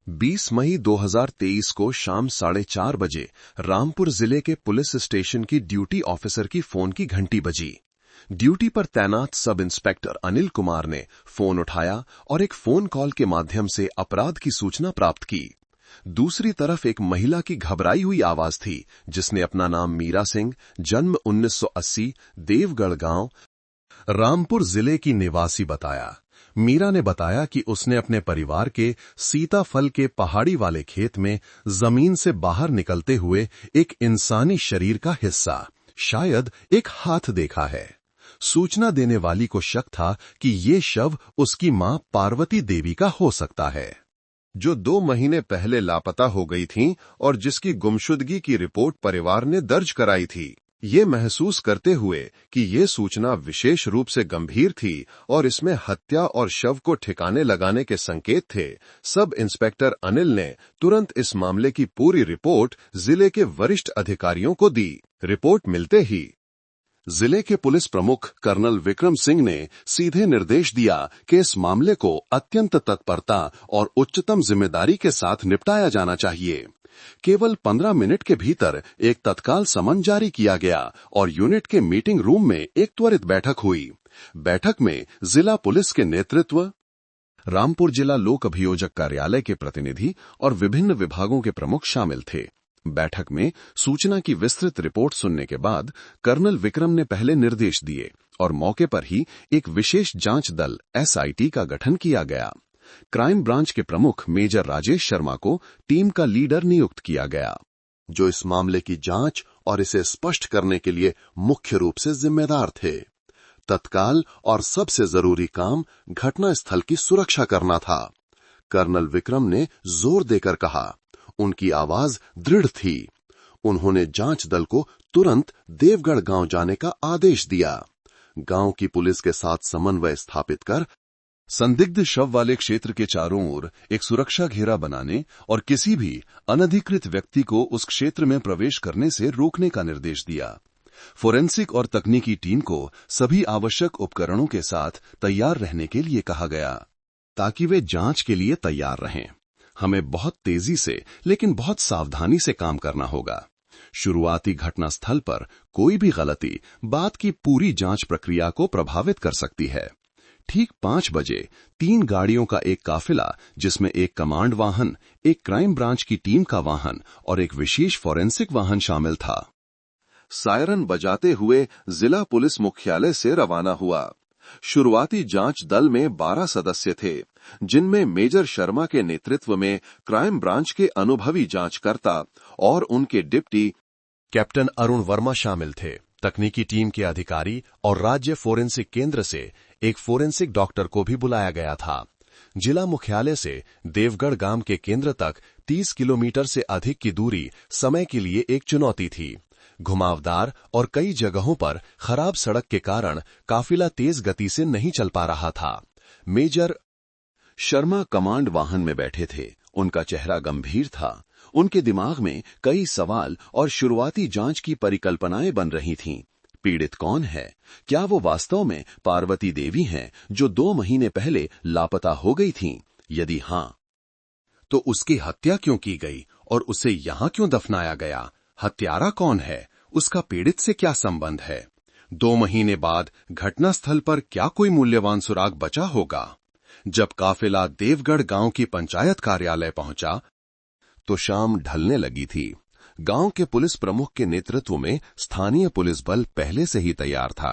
20 मई 2023 को शाम 4:30 बजे रामपुर जिले के पुलिस स्टेशन की ड्यूटी ऑफिसर की फोन की घंटी बजी। ड्यूटी पर तैनात सब इंस्पेक्टर अनिल कुमार ने फोन उठाया और एक फोन कॉल के माध्यम से अपराध की सूचना प्राप्त की। दूसरी तरफ एक महिला की घबराई हुई आवाज थी, जिसने अपना नाम मीरा सिंह, जन्म 1980, देवगढ़ गांव, रामपुर जिले की निवासी बताया। मीरा ने बताया कि उसने अपने परिवार के सीताफल के पहाड़ी वाले खेत में जमीन से बाहर निकलते हुए एक इंसानी शरीर का हिस्सा, शायद एक हाथ देखा है। सूचना देने वाली को शक था कि ये शव उसकी मां पार्वती देवी का हो सकता है, जो 2 महीने पहले लापता हो गई थीं और जिसकी गुमशुदगी की रिपोर्ट परिवार ने दर्ज कराई थी। ये महसूस करते हुए कि ये सूचना विशेष रूप से गंभीर थी और इसमें हत्या और शव को ठिकाने लगाने के संकेत थे, सब इंस्पेक्टर अनिल ने तुरंत इस मामले की पूरी रिपोर्ट जिले के वरिष्ठ अधिकारियों को दी। रिपोर्ट मिलते ही जिले के पुलिस प्रमुख कर्नल विक्रम सिंह ने सीधे निर्देश दिया कि इस मामले को अत्यंत तत्परता और उच्चतम जिम्मेदारी के साथ निपटाया जाना चाहिए। केवल 15 मिनट के भीतर एक तत्काल समन जारी किया गया और यूनिट के मीटिंग रूम में एक त्वरित बैठक हुई। बैठक में जिला पुलिस के नेतृत्व, रामपुर जिला लोक अभियोजक कार्यालय के प्रतिनिधि और विभिन्न विभागों के प्रमुख शामिल थे। बैठक में सूचना की विस्तृत रिपोर्ट सुनने के बाद कर्नल विक्रम ने पहले निर्देश दिए और मौके पर ही एक विशेष जांच दल SIT का गठन किया गया। क्राइम ब्रांच के प्रमुख मेजर राजेश शर्मा को टीम का लीडर नियुक्त किया गया, जो इस मामले की जांच और इसे स्पष्ट करने के लिए मुख्य रूप से जिम्मेदार थे। तत्काल और सबसे जरूरी काम घटनास्थल की सुरक्षा करना था। कर्नल विक्रम ने जोर देकर कहा, उनकी आवाज दृढ़ थी। उन्होंने जांच दल को तुरंत देवगढ़ गांव जाने का आदेश दिया। गांव की पुलिस के साथ समन्वय स्थापित कर संदिग्ध शव वाले क्षेत्र के चारों ओर एक सुरक्षा घेरा बनाने और किसी भी अनधिकृत व्यक्ति को उस क्षेत्र में प्रवेश करने से रोकने का निर्देश दिया। फोरेंसिक और तकनीकी टीम को सभी आवश्यक उपकरणों के साथ तैयार रहने के लिए कहा गया, ताकि वे जांच के लिए तैयार रहें। हमें बहुत तेजी से लेकिन बहुत सावधानी से काम करना होगा। शुरुआती घटनास्थल पर कोई भी गलती बात की पूरी जांच प्रक्रिया को प्रभावित कर सकती है। ठीक 5 बजे 3 गाड़ियों का एक काफिला, जिसमें एक कमांड वाहन, एक क्राइम ब्रांच की टीम का वाहन और एक विशेष फोरेंसिक वाहन शामिल था, सायरन बजाते हुए जिला पुलिस मुख्यालय से रवाना हुआ। शुरुआती जांच दल में 12 सदस्य थे, जिनमें मेजर शर्मा के नेतृत्व में क्राइम ब्रांच के अनुभवी जांचकर्ता और उनके डिप्टी कैप्टन अरुण वर्मा शामिल थे। तकनीकी टीम के अधिकारी और राज्य फोरेंसिक केंद्र से एक फोरेंसिक डॉक्टर को भी बुलाया गया था। जिला मुख्यालय से देवगढ़ गांव के केंद्र तक 30 किलोमीटर से अधिक की दूरी समय के लिए एक चुनौती थी। घुमावदार और कई जगहों पर खराब सड़क के कारण काफिला तेज गति से नहीं चल पा रहा था। मेजर शर्मा कमांड वाहन में बैठे थे। उनका चेहरा गंभीर था। उनके दिमाग में कई सवाल और शुरुआती जांच की परिकल्पनाएं बन रही थीं। पीड़ित कौन है? क्या वो वास्तव में पार्वती देवी हैं, जो 2 महीने पहले लापता हो गई थीं? यदि हां, तो उसकी हत्या क्यों की गई और उसे यहां क्यों दफनाया गया? हत्यारा कौन है? उसका पीड़ित से क्या संबंध है? 2 महीने बाद घटनास्थल पर क्या कोई मूल्यवान सुराग बचा होगा? जब काफिला देवगढ़ गांव की पंचायत कार्यालय पहुंचा तो शाम ढलने लगी थी। गांव के पुलिस प्रमुख के नेतृत्व में स्थानीय पुलिस बल पहले से ही तैयार था।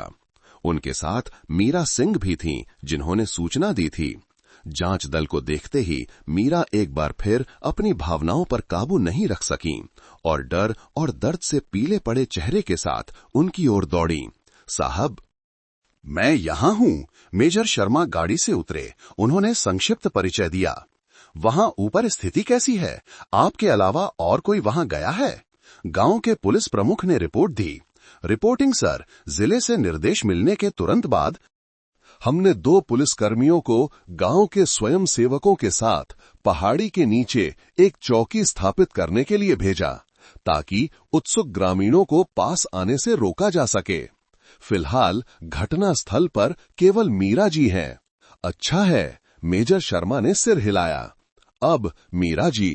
उनके साथ मीरा सिंह भी थीं, जिन्होंने सूचना दी थी। जांच दल को देखते ही मीरा एक बार फिर अपनी भावनाओं पर काबू नहीं रख सकीं और डर और दर्द से पीले पड़े चेहरे के साथ उनकी ओर दौड़ी। साहब, मैं यहां हूं। मेजर शर्मा गाड़ी से उतरे। उन्होंने संक्षिप्त परिचय दिया। वहां ऊपर स्थिति कैसी है? आपके अलावा और कोई वहां गया है? गांव के पुलिस प्रमुख ने रिपोर्ट दी। रिपोर्टिंग सर, जिले से निर्देश मिलने के तुरंत बाद हमने 2 पुलिसकर्मियों को गांव के स्वयं सेवकों के साथ पहाड़ी के नीचे एक चौकी स्थापित करने के लिए भेजा, ताकि उत्सुक ग्रामीणों को पास आने से रोका जा सके। फिलहाल घटनास्थल पर केवल मीरा जी हैं। अच्छा है, मेजर शर्मा ने सिर हिलाया। अब मीरा जी,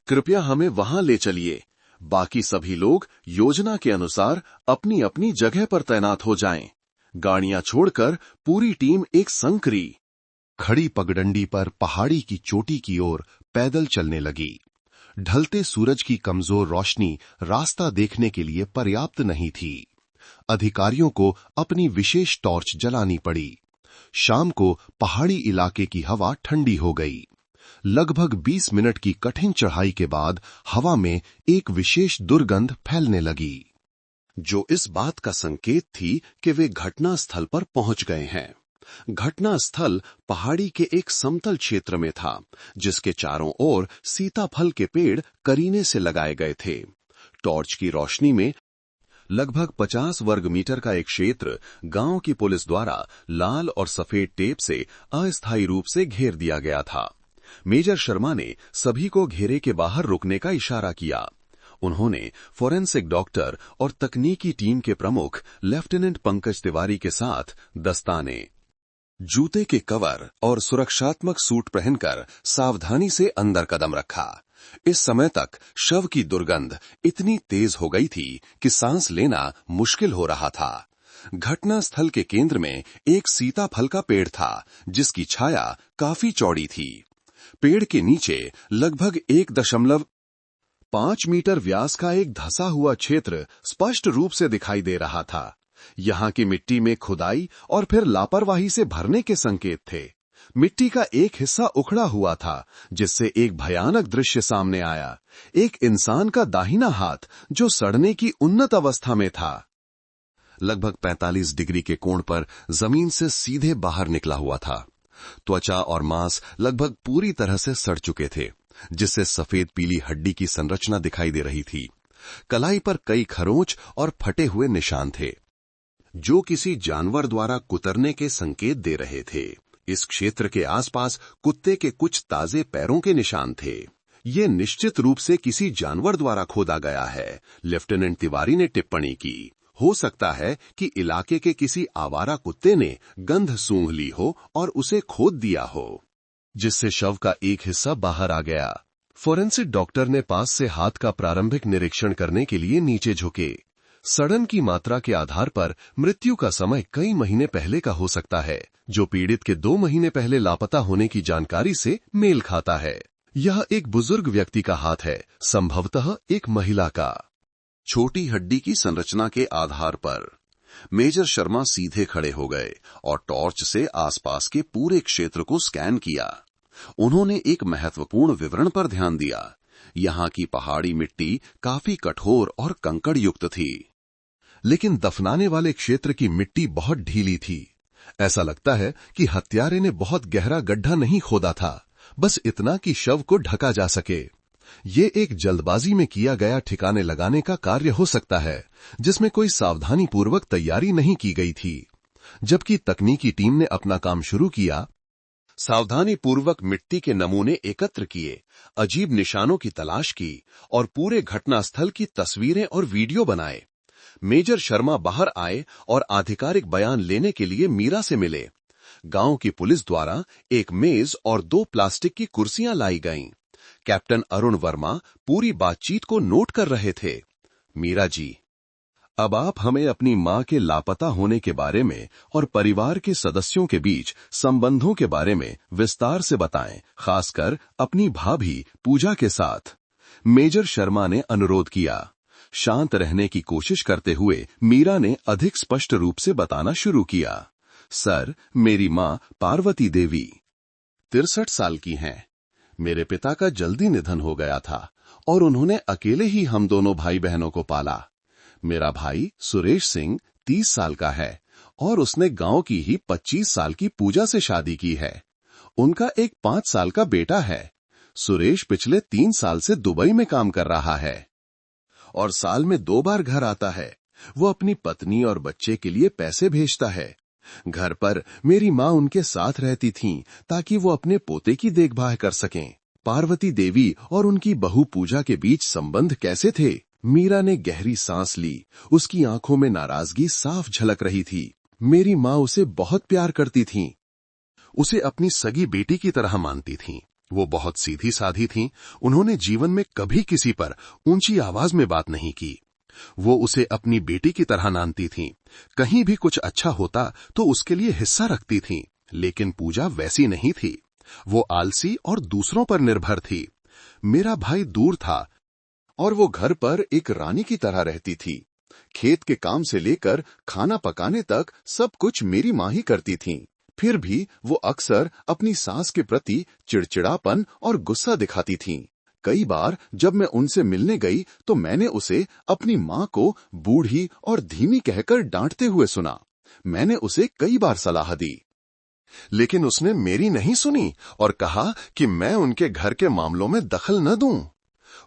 कृपया हमें वहां ले चलिए। बाकी सभी लोग योजना के अनुसार अपनी अपनी जगह पर तैनात हो जाएं। गाड़ियां छोड़कर पूरी टीम एक संकरी खड़ी पगडंडी पर पहाड़ी की चोटी की ओर पैदल चलने लगी। ढलते सूरज की कमजोर रोशनी रास्ता देखने के लिए पर्याप्त नहीं थी। अधिकारियों को अपनी विशेष टॉर्च जलानी पड़ी। शाम को पहाड़ी इलाके की हवा ठंडी हो गई। लगभग 20 मिनट की कठिन चढ़ाई के बाद हवा में एक विशेष दुर्गंध फैलने लगी, जो इस बात का संकेत थी कि वे घटना स्थल पर पहुंच गए हैं। घटना स्थल पहाड़ी के एक समतल क्षेत्र में था, जिसके चारों ओर सीताफल के पेड़ करीने से लगाए गए थे। टॉर्च की रोशनी में लगभग 50 वर्ग मीटर का एक क्षेत्र गांव की पुलिस द्वारा लाल और सफेद टेप से अस्थायी रूप से घेर दिया गया था। मेजर शर्मा ने सभी को घेरे के बाहर रुकने का इशारा किया। उन्होंने फोरेंसिक डॉक्टर और तकनीकी टीम के प्रमुख लेफ्टिनेंट पंकज तिवारी के साथ दस्ताने, जूते के कवर और सुरक्षात्मक सूट पहनकर सावधानी से अंदर कदम रखा। इस समय तक शव की दुर्गंध इतनी तेज हो गई थी कि सांस लेना मुश्किल हो रहा था। घटना स्थल के केंद्र में एक सीताफल का पेड़ था, जिसकी छाया काफी चौड़ी थी। पेड़ के नीचे लगभग 1.5 मीटर व्यास का एक धंसा हुआ क्षेत्र स्पष्ट रूप से दिखाई दे रहा था। यहाँ की मिट्टी में खुदाई और फिर लापरवाही से भरने के संकेत थे। मिट्टी का एक हिस्सा उखड़ा हुआ था, जिससे एक भयानक दृश्य सामने आया। एक इंसान का दाहिना हाथ जो सड़ने की उन्नत अवस्था में था, लगभग 45 डिग्री के कोण पर जमीन से सीधे बाहर निकला हुआ था। त्वचा और मांस लगभग पूरी तरह से सड़ चुके थे, जिससे सफेद पीली हड्डी की संरचना दिखाई दे रही थी। कलाई पर कई खरोंच और फटे हुए निशान थे, जो किसी जानवर द्वारा कुतरने के संकेत दे रहे थे। इस क्षेत्र के आसपास कुत्ते के कुछ ताजे पैरों के निशान थे। ये निश्चित रूप से किसी जानवर द्वारा खोदा गया है, लेफ्टिनेंट तिवारी ने टिप्पणी की। हो सकता है कि इलाके के किसी आवारा कुत्ते ने गंध सूंघ ली हो और उसे खोद दिया हो, जिससे शव का एक हिस्सा बाहर आ गया। फोरेंसिक डॉक्टर ने पास से हाथ का प्रारंभिक निरीक्षण करने के लिए नीचे झुके। सड़न की मात्रा के आधार पर मृत्यु का समय कई महीने पहले का हो सकता है, जो पीड़ित के 2 महीने पहले लापता होने की जानकारी से मेल खाता है। यह एक बुजुर्ग व्यक्ति का हाथ है, संभवतः एक महिला का। छोटी हड्डी की संरचना के आधार पर मेजर शर्मा सीधे खड़े हो गए और टॉर्च से आसपास के पूरे क्षेत्र को स्कैन किया। उन्होंने एक महत्वपूर्ण विवरण पर ध्यान दिया। यहाँ की पहाड़ी मिट्टी काफी कठोर और कंकड़ युक्त थी, लेकिन दफनाने वाले क्षेत्र की मिट्टी बहुत ढीली थी। ऐसा लगता है कि हत्यारे ने बहुत गहरा गड्ढा नहीं खोदा था, बस इतना कि शव को ढका जा सके। ये एक जल्दबाजी में किया गया ठिकाने लगाने का कार्य हो सकता है, जिसमें कोई सावधानी पूर्वक तैयारी नहीं की गई थी। जबकि तकनीकी टीम ने अपना काम शुरू किया, सावधानी पूर्वक मिट्टी के नमूने एकत्र किए, अजीब निशानों की तलाश की और पूरे घटनास्थल की तस्वीरें और वीडियो बनाए। मेजर शर्मा बाहर आए और आधिकारिक बयान लेने के लिए मीरा से मिले। गांव की पुलिस द्वारा एक मेज और 2 प्लास्टिक की कुर्सियां लाई गईं। कैप्टन अरुण वर्मा पूरी बातचीत को नोट कर रहे थे। मीरा जी, अब आप हमें अपनी मां के लापता होने के बारे में और परिवार के सदस्यों के बीच संबंधों के बारे में विस्तार से बताएं, खासकर अपनी भाभी पूजा के साथ। मेजर शर्मा ने अनुरोध किया। शांत रहने की कोशिश करते हुए मीरा ने अधिक स्पष्ट रूप से बताना शुरू किया। सर, मेरी मां पार्वती देवी 63 साल की हैं। मेरे पिता का जल्दी निधन हो गया था और उन्होंने अकेले ही हम दोनों भाई बहनों को पाला। मेरा भाई सुरेश सिंह 30 साल का है और उसने गांव की ही 25 साल की पूजा से शादी की है। उनका एक 5 साल का बेटा है। सुरेश पिछले 3 साल से दुबई में काम कर रहा है और साल में 2 बार घर आता है। वो अपनी पत्नी और बच्चे के लिए पैसे भेजता है। घर पर मेरी मां उनके साथ रहती थीं ताकि वो अपने पोते की देखभाल कर सकें। पार्वती देवी और उनकी बहू पूजा के बीच संबंध कैसे थे? मीरा ने गहरी सांस ली। उसकी आंखों में नाराजगी साफ झलक रही थी। मेरी मां उसे बहुत प्यार करती थीं। उसे अपनी सगी बेटी की तरह मानती थीं। वो बहुत सीधी साधी थीं, उन्होंने जीवन में कभी किसी पर ऊंची आवाज में बात नहीं की। वो उसे अपनी बेटी की तरह मानती थीं। कहीं भी कुछ अच्छा होता तो उसके लिए हिस्सा रखती थीं। लेकिन पूजा वैसी नहीं थी। वो आलसी और दूसरों पर निर्भर थी। मेरा भाई दूर था और वो घर पर एक रानी की तरह रहती थी। खेत के काम से लेकर खाना पकाने तक सब कुछ मेरी माँ ही करती थीं। फिर भी वो अक्सर अपनी सास के प्रति चिड़चिड़ापन और गुस्सा दिखाती थीं। कई बार जब मैं उनसे मिलने गई तो मैंने उसे अपनी माँ को बूढ़ी और धीमी कहकर डांटते हुए सुना। मैंने उसे कई बार सलाह दी, लेकिन उसने मेरी नहीं सुनी और कहा कि मैं उनके घर के मामलों में दखल न दूं।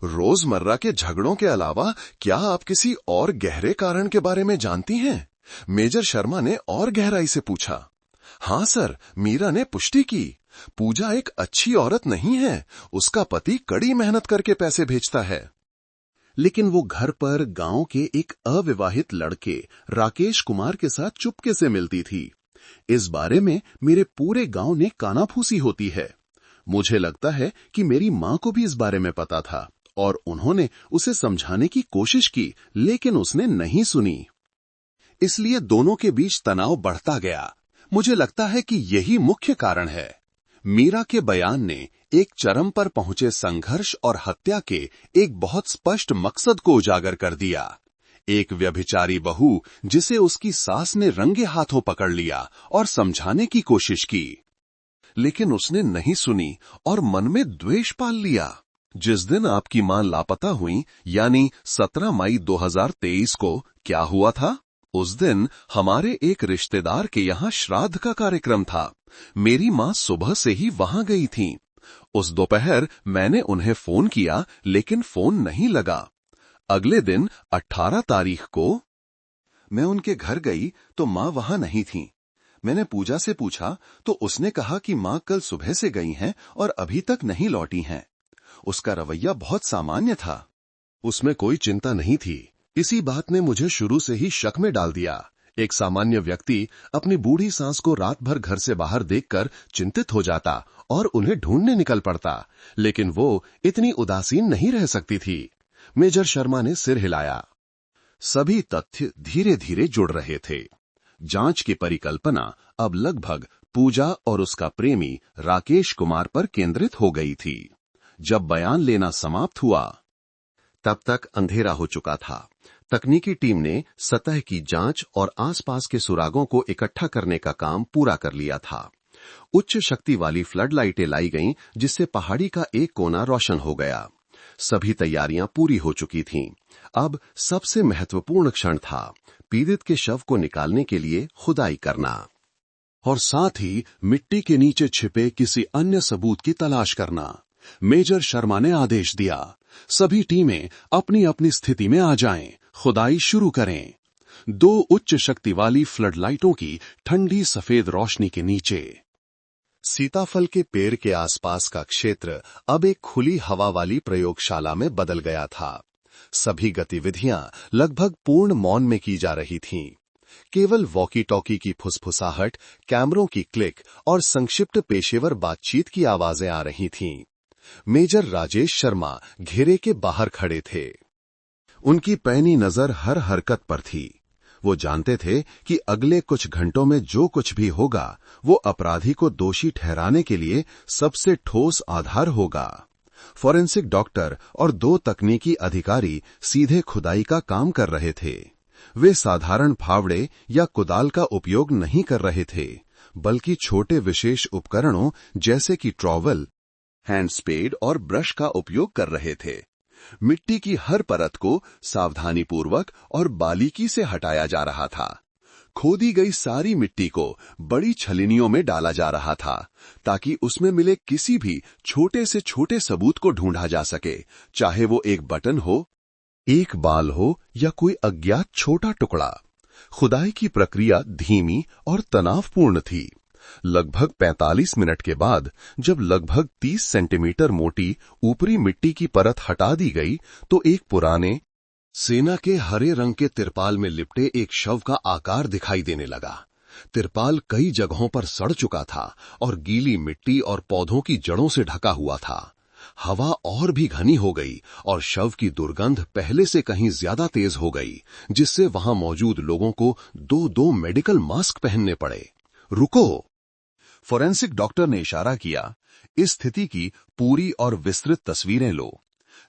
रोजमर्रा के झगड़ों के अलावा क्या आप किसी और गहरे कारण के बारे में जानती हैं? मेजर शर्मा ने और गहराई से पूछा। हाँ सर, मीरा ने पुष्टि की। पूजा एक अच्छी औरत नहीं है। उसका पति कड़ी मेहनत करके पैसे भेजता है, लेकिन वो घर पर गांव के एक अविवाहित लड़के राकेश कुमार के साथ चुपके से मिलती थी। इस बारे में मेरे पूरे गांव ने कानाफूसी होती है। मुझे लगता है कि मेरी मां को भी इस बारे में पता था और उन्होंने उसे समझाने की कोशिश की, लेकिन उसने नहीं सुनी। इसलिए दोनों के बीच तनाव बढ़ता गया। मुझे लगता है कि यही मुख्य कारण है। मीरा के बयान ने एक चरम पर पहुंचे संघर्ष और हत्या के एक बहुत स्पष्ट मकसद को उजागर कर दिया। एक व्यभिचारी बहू जिसे उसकी सास ने रंगे हाथों पकड़ लिया और समझाने की कोशिश की, लेकिन उसने नहीं सुनी और मन में द्वेष पाल लिया। जिस दिन आपकी मां लापता हुई, यानी 17 मई 2023 को, क्या हुआ था? उस दिन हमारे एक रिश्तेदार के यहाँ श्राद्ध का कार्यक्रम था। मेरी मां सुबह से ही वहां गई थीं। उस दोपहर मैंने उन्हें फोन किया, लेकिन फोन नहीं लगा। अगले दिन 18 तारीख को मैं उनके घर गई तो मां वहां नहीं थीं। मैंने पूजा से पूछा तो उसने कहा कि मां कल सुबह से गई हैं और अभी तक नहीं लौटी हैं। उसका रवैया बहुत सामान्य था, उसमें कोई चिंता नहीं थी। इसी बात ने मुझे शुरू से ही शक में डाल दिया। एक सामान्य व्यक्ति अपनी बूढ़ी सास को रात भर घर से बाहर देखकर चिंतित हो जाता और उन्हें ढूंढने निकल पड़ता, लेकिन वो इतनी उदासीन नहीं रह सकती थी। मेजर शर्मा ने सिर हिलाया। सभी तथ्य धीरे धीरे जुड़ रहे थे। जांच की परिकल्पना अब लगभग पूजा और उसका प्रेमी राकेश कुमार पर केंद्रित हो गई थी। जब बयान लेना समाप्त हुआ तब तक अंधेरा हो चुका था। तकनीकी टीम ने सतह की जांच और आसपास के सुरागों को इकट्ठा करने का काम पूरा कर लिया था। उच्च शक्ति वाली फ्लड लाइटें लाई गईं, जिससे पहाड़ी का एक कोना रोशन हो गया। सभी तैयारियां पूरी हो चुकी थीं। अब सबसे महत्वपूर्ण क्षण था पीड़ित के शव को निकालने के लिए खुदाई करना और साथ ही मिट्टी के नीचे छिपे किसी अन्य सबूत की तलाश करना। मेजर शर्मा ने आदेश दिया, सभी टीमें अपनी अपनी स्थिति में आ जाएं, खुदाई शुरू करें। 2 उच्च शक्ति वाली फ्लड लाइटों की ठंडी सफेद रोशनी के नीचे सीताफल के पेड़ के आसपास का क्षेत्र अब एक खुली हवा वाली प्रयोगशाला में बदल गया था। सभी गतिविधियां लगभग पूर्ण मौन में की जा रही थीं। केवल वॉकी टॉकी की फुसफुसाहट, कैमरों की क्लिक और संक्षिप्त पेशेवर बातचीत की आवाजें आ रही थीं। मेजर राजेश शर्मा घेरे के बाहर खड़े थे। उनकी पैनी नजर हर हरकत पर थी। वो जानते थे कि अगले कुछ घंटों में जो कुछ भी होगा वो अपराधी को दोषी ठहराने के लिए सबसे ठोस आधार होगा। फॉरेंसिक डॉक्टर और 2 तकनीकी अधिकारी सीधे खुदाई का काम कर रहे थे। वे साधारण फावड़े या कुदाल का उपयोग नहीं कर रहे थे, बल्कि छोटे विशेष उपकरणों जैसे कि ट्रॉवल, हैंड स्पेड और ब्रश का उपयोग कर रहे थे। मिट्टी की हर परत को सावधानीपूर्वक और बारीकी से हटाया जा रहा था। खोदी गई सारी मिट्टी को बड़ी छलनियों में डाला जा रहा था ताकि उसमें मिले किसी भी छोटे से छोटे सबूत को ढूंढा जा सके, चाहे वो एक बटन हो, एक बाल हो या कोई अज्ञात छोटा टुकड़ा। खुदाई की प्रक्रिया धीमी और तनावपूर्ण थी। लगभग 45 मिनट के बाद जब लगभग 30 सेंटीमीटर मोटी ऊपरी मिट्टी की परत हटा दी गई तो एक पुराने सेना के हरे रंग के तिरपाल में लिपटे एक शव का आकार दिखाई देने लगा। तिरपाल कई जगहों पर सड़ चुका था और गीली मिट्टी और पौधों की जड़ों से ढका हुआ था। हवा और भी घनी हो गई और शव की दुर्गंध पहले से कहीं ज्यादा तेज हो गई, जिससे वहां मौजूद लोगों को दो दो मेडिकल मास्क पहनने पड़े। रुको, फोरेंसिक डॉक्टर ने इशारा किया, इस स्थिति की पूरी और विस्तृत तस्वीरें लो।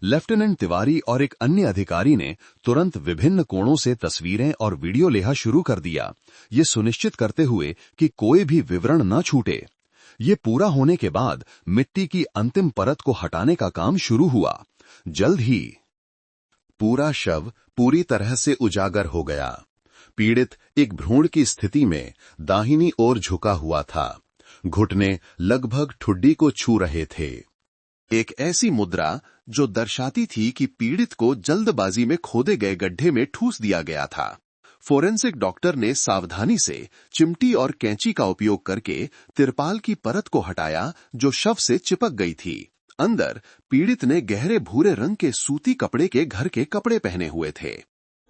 लेफ्टिनेंट तिवारी और एक अन्य अधिकारी ने तुरंत विभिन्न कोणों से तस्वीरें और वीडियो लेना शुरू कर दिया, ये सुनिश्चित करते हुए कि कोई भी विवरण न छूटे। ये पूरा होने के बाद मिट्टी की अंतिम परत को हटाने का काम शुरू हुआ। जल्द ही पूरा शव पूरी तरह से उजागर हो गया। पीड़ित एक भ्रूण की स्थिति में दाहिनी ओर झुका हुआ था। घुटने लगभग ठुड्डी को छू रहे थे। एक ऐसी मुद्रा जो दर्शाती थी कि पीड़ित को जल्दबाजी में खोदे गए गड्ढे में ठूस दिया गया था। फोरेंसिक डॉक्टर ने सावधानी से चिमटी और कैंची का उपयोग करके तिरपाल की परत को हटाया जो शव से चिपक गई थी। अंदर पीड़ित ने गहरे भूरे रंग के सूती कपड़े के घर के कपड़े पहने हुए थे,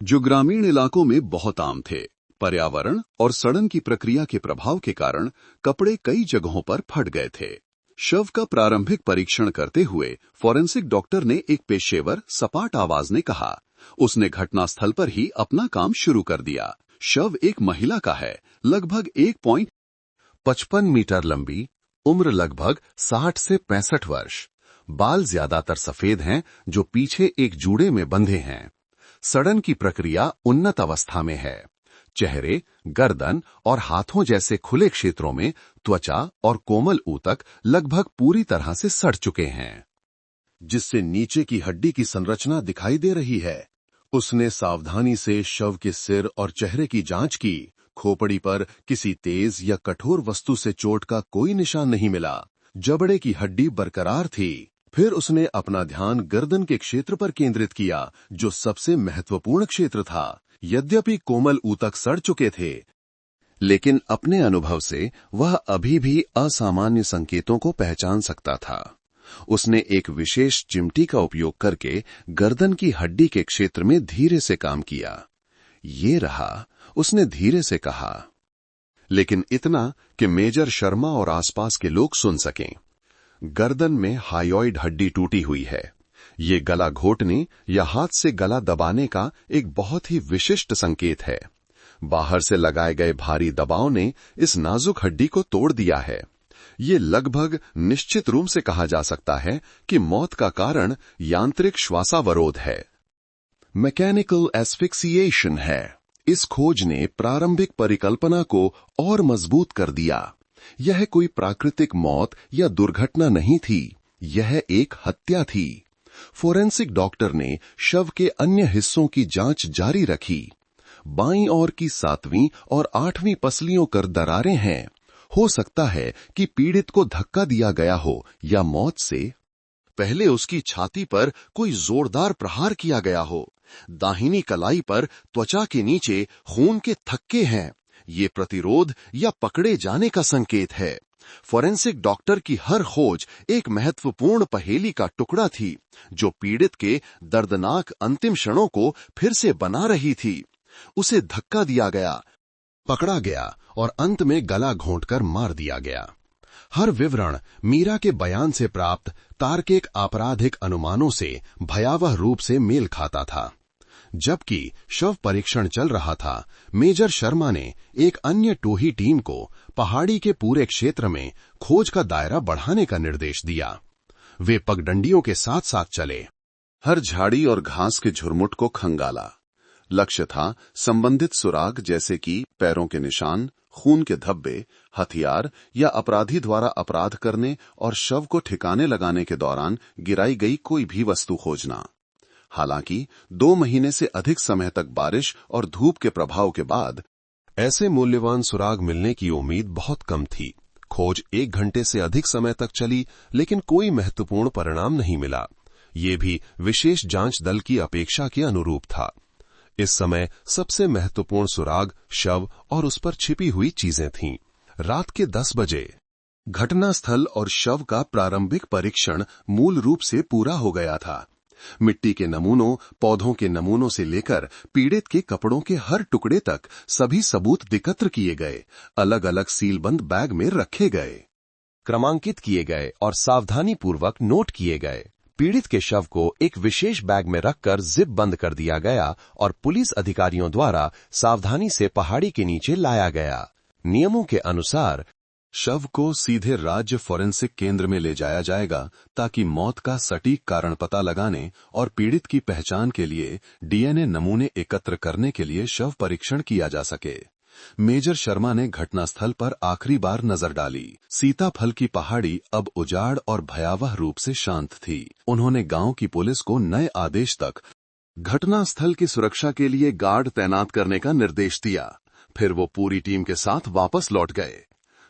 जो ग्रामीण इलाकों में बहुत आम थे। पर्यावरण और सड़न की प्रक्रिया के प्रभाव के कारण कपड़े कई जगहों पर फट गए थे। शव का प्रारंभिक परीक्षण करते हुए फोरेंसिक डॉक्टर ने एक पेशेवर सपाट आवाज में कहा। उसने घटनास्थल पर ही अपना काम शुरू कर दिया। शव एक महिला का है, लगभग 1.55 मीटर लंबी, उम्र लगभग 60 से 65 वर्ष। बाल ज्यादातर सफेद हैं जो पीछे एक जूड़े में बंधे हैं। सड़न की प्रक्रिया उन्नत अवस्था में है। चेहरे, गर्दन और हाथों जैसे खुले क्षेत्रों में त्वचा और कोमल ऊतक लगभग पूरी तरह से सड़ चुके हैं, जिससे नीचे की हड्डी की संरचना दिखाई दे रही है। उसने सावधानी से शव के सिर और चेहरे की जांच की। खोपड़ी पर किसी तेज या कठोर वस्तु से चोट का कोई निशान नहीं मिला। जबड़े की हड्डी बरकरार थी। फिर उसने अपना ध्यान गर्दन के क्षेत्र पर केंद्रित किया, जो सबसे महत्वपूर्ण क्षेत्र था। यद्यपि कोमल ऊतक सड़ चुके थे, लेकिन अपने अनुभव से वह अभी भी असामान्य संकेतों को पहचान सकता था। उसने एक विशेष चिमटी का उपयोग करके गर्दन की हड्डी के क्षेत्र में धीरे से काम किया। ये रहा, उसने धीरे से कहा, लेकिन इतना कि मेजर शर्मा और आसपास के लोग सुन सकें। गर्दन में हायोइड हड्डी टूटी हुई है। ये गला घोटने या हाथ से गला दबाने का एक बहुत ही विशिष्ट संकेत है। बाहर से लगाए गए भारी दबाव ने इस नाजुक हड्डी को तोड़ दिया है। ये लगभग निश्चित रूप से कहा जा सकता है कि मौत का कारण यांत्रिक श्वासावरोध है, मैकेनिकल एस्फिक्सिएशन है। इस खोज ने प्रारंभिक परिकल्पना को और मजबूत कर दिया। यह कोई प्राकृतिक मौत या दुर्घटना नहीं थी, यह एक हत्या थी। फोरेंसिक डॉक्टर ने शव के अन्य हिस्सों की जांच जारी रखी। बाईं ओर की 7वीं और 8वीं पसलियों पर दरारें हैं। हो सकता है कि पीड़ित को धक्का दिया गया हो या मौत से पहले उसकी छाती पर कोई जोरदार प्रहार किया गया हो। दाहिनी कलाई पर त्वचा के नीचे खून के थक्के हैं। ये प्रतिरोध या पकड़े जाने का संकेत है। फोरेंसिक डॉक्टर की हर खोज एक महत्वपूर्ण पहेली का टुकड़ा थी, जो पीड़ित के दर्दनाक अंतिम क्षणों को फिर से बना रही थी। उसे धक्का दिया गया, पकड़ा गया और अंत में गला घोंटकर मार दिया गया। हर विवरण मीरा के बयान से प्राप्त तार्किक आपराधिक अनुमानों से भयावह रूप से मेल खाता था। जबकि शव परीक्षण चल रहा था, मेजर शर्मा ने एक अन्य टोही टीम को पहाड़ी के पूरे क्षेत्र में खोज का दायरा बढ़ाने का निर्देश दिया। वे पगडंडियों के साथ साथ चले, हर झाड़ी और घास के झुरमुट को खंगाला। लक्ष्य था संबंधित सुराग जैसे कि पैरों के निशान, खून के धब्बे, हथियार या अपराधी द्वारा अपराध करने और शव को ठिकाने लगाने के दौरान गिराई गई कोई भी वस्तु खोजना। हालांकि 2 महीने से अधिक समय तक बारिश और धूप के प्रभाव के बाद ऐसे मूल्यवान सुराग मिलने की उम्मीद बहुत कम थी। खोज 1 घंटे से अधिक समय तक चली, लेकिन कोई महत्वपूर्ण परिणाम नहीं मिला। ये भी विशेष जांच दल की अपेक्षा के अनुरूप था। इस समय सबसे महत्वपूर्ण सुराग शव और उस पर छिपी हुई चीजें थीं। रात के 10 बजे घटनास्थल और शव का प्रारंभिक परीक्षण मूल रूप से पूरा हो गया था। मिट्टी के नमूनों, पौधों के नमूनों से लेकर पीड़ित के कपड़ों के हर टुकड़े तक सभी सबूत एकत्र किए गए, अलग अलग सीलबंद बैग में रखे गए, क्रमांकित किए गए और सावधानी पूर्वक नोट किए गए। पीड़ित के शव को एक विशेष बैग में रखकर जिप बंद कर दिया गया और पुलिस अधिकारियों द्वारा सावधानी से पहाड़ी के नीचे लाया गया। नियमों के अनुसार शव को सीधे राज्य फॉरेंसिक केंद्र में ले जाया जाएगा ताकि मौत का सटीक कारण पता लगाने और पीड़ित की पहचान के लिए डीएनए नमूने एकत्र करने के लिए शव परीक्षण किया जा सके। मेजर शर्मा ने घटनास्थल पर आखिरी बार नजर डाली। सीताफल की पहाड़ी अब उजाड़ और भयावह रूप से शांत थी। उन्होंने गांव की पुलिस को नए आदेश तक घटनास्थल की सुरक्षा के लिए गार्ड तैनात करने का निर्देश दिया। फिर वो पूरी टीम के साथ वापस लौट गए।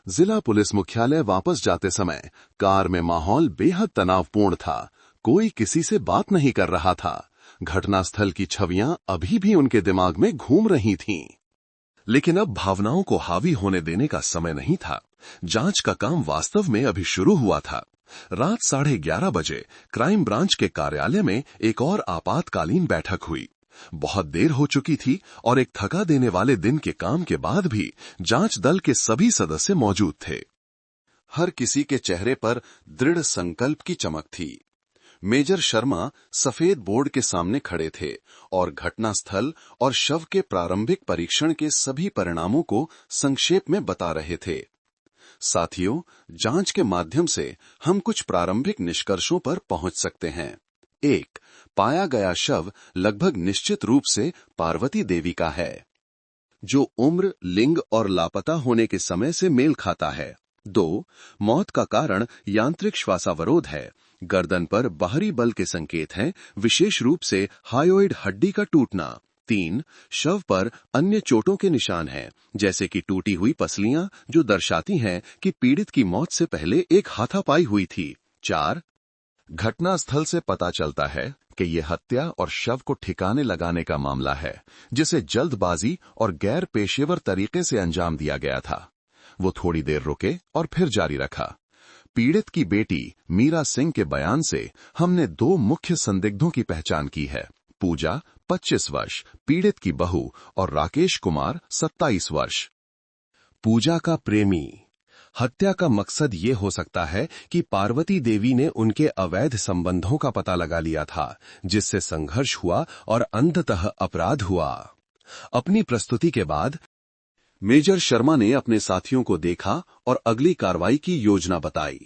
जिला पुलिस मुख्यालय वापस जाते समय कार में माहौल बेहद तनावपूर्ण था। कोई किसी से बात नहीं कर रहा था। घटनास्थल की छवियां अभी भी उनके दिमाग में घूम रही थीं। लेकिन अब भावनाओं को हावी होने देने का समय नहीं था। जांच का काम वास्तव में अभी शुरू हुआ था। रात 11:30 बजे क्राइम ब्रांच के कार्यालय में एक और आपातकालीन बैठक हुई। बहुत देर हो चुकी थी और एक थका देने वाले दिन के काम के बाद भी जांच दल के सभी सदस्य मौजूद थे। हर किसी के चेहरे पर दृढ़ संकल्प की चमक थी। मेजर शर्मा सफेद बोर्ड के सामने खड़े थे और घटनास्थल और शव के प्रारंभिक परीक्षण के सभी परिणामों को संक्षेप में बता रहे थे। साथियों, जांच के माध्यम से हम कुछ प्रारंभिक निष्कर्षों पर पहुंच सकते हैं। 1. पाया गया शव लगभग निश्चित रूप से पार्वती देवी का है, जो उम्र, लिंग और लापता होने के समय से मेल खाता है। 2. मौत का कारण यांत्रिक श्वासावरोध है। गर्दन पर बाहरी बल के संकेत हैं, विशेष रूप से हायोइड हड्डी का टूटना। 3. शव पर अन्य चोटों के निशान हैं, जैसे कि टूटी हुई पसलियां, जो दर्शाती हैं कि पीड़ित की मौत से पहले एक हाथापाई हुई थी। 4. घटनास्थल से पता चलता है कि यह हत्या और शव को ठिकाने लगाने का मामला है, जिसे जल्दबाजी और गैर पेशेवर तरीके से अंजाम दिया गया था। वो थोड़ी देर रुके और फिर जारी रखा। पीड़ित की बेटी मीरा सिंह के बयान से हमने 2 मुख्य संदिग्धों की पहचान की है। पूजा 25 वर्ष, पीड़ित की बहू, और राकेश कुमार 27 वर्ष। पूजा का प्रेमी। हत्या का मकसद ये हो सकता है कि पार्वती देवी ने उनके अवैध संबंधों का पता लगा लिया था, जिससे संघर्ष हुआ और अंततः अपराध हुआ। अपनी प्रस्तुति के बाद मेजर शर्मा ने अपने साथियों को देखा और अगली कार्रवाई की योजना बताई।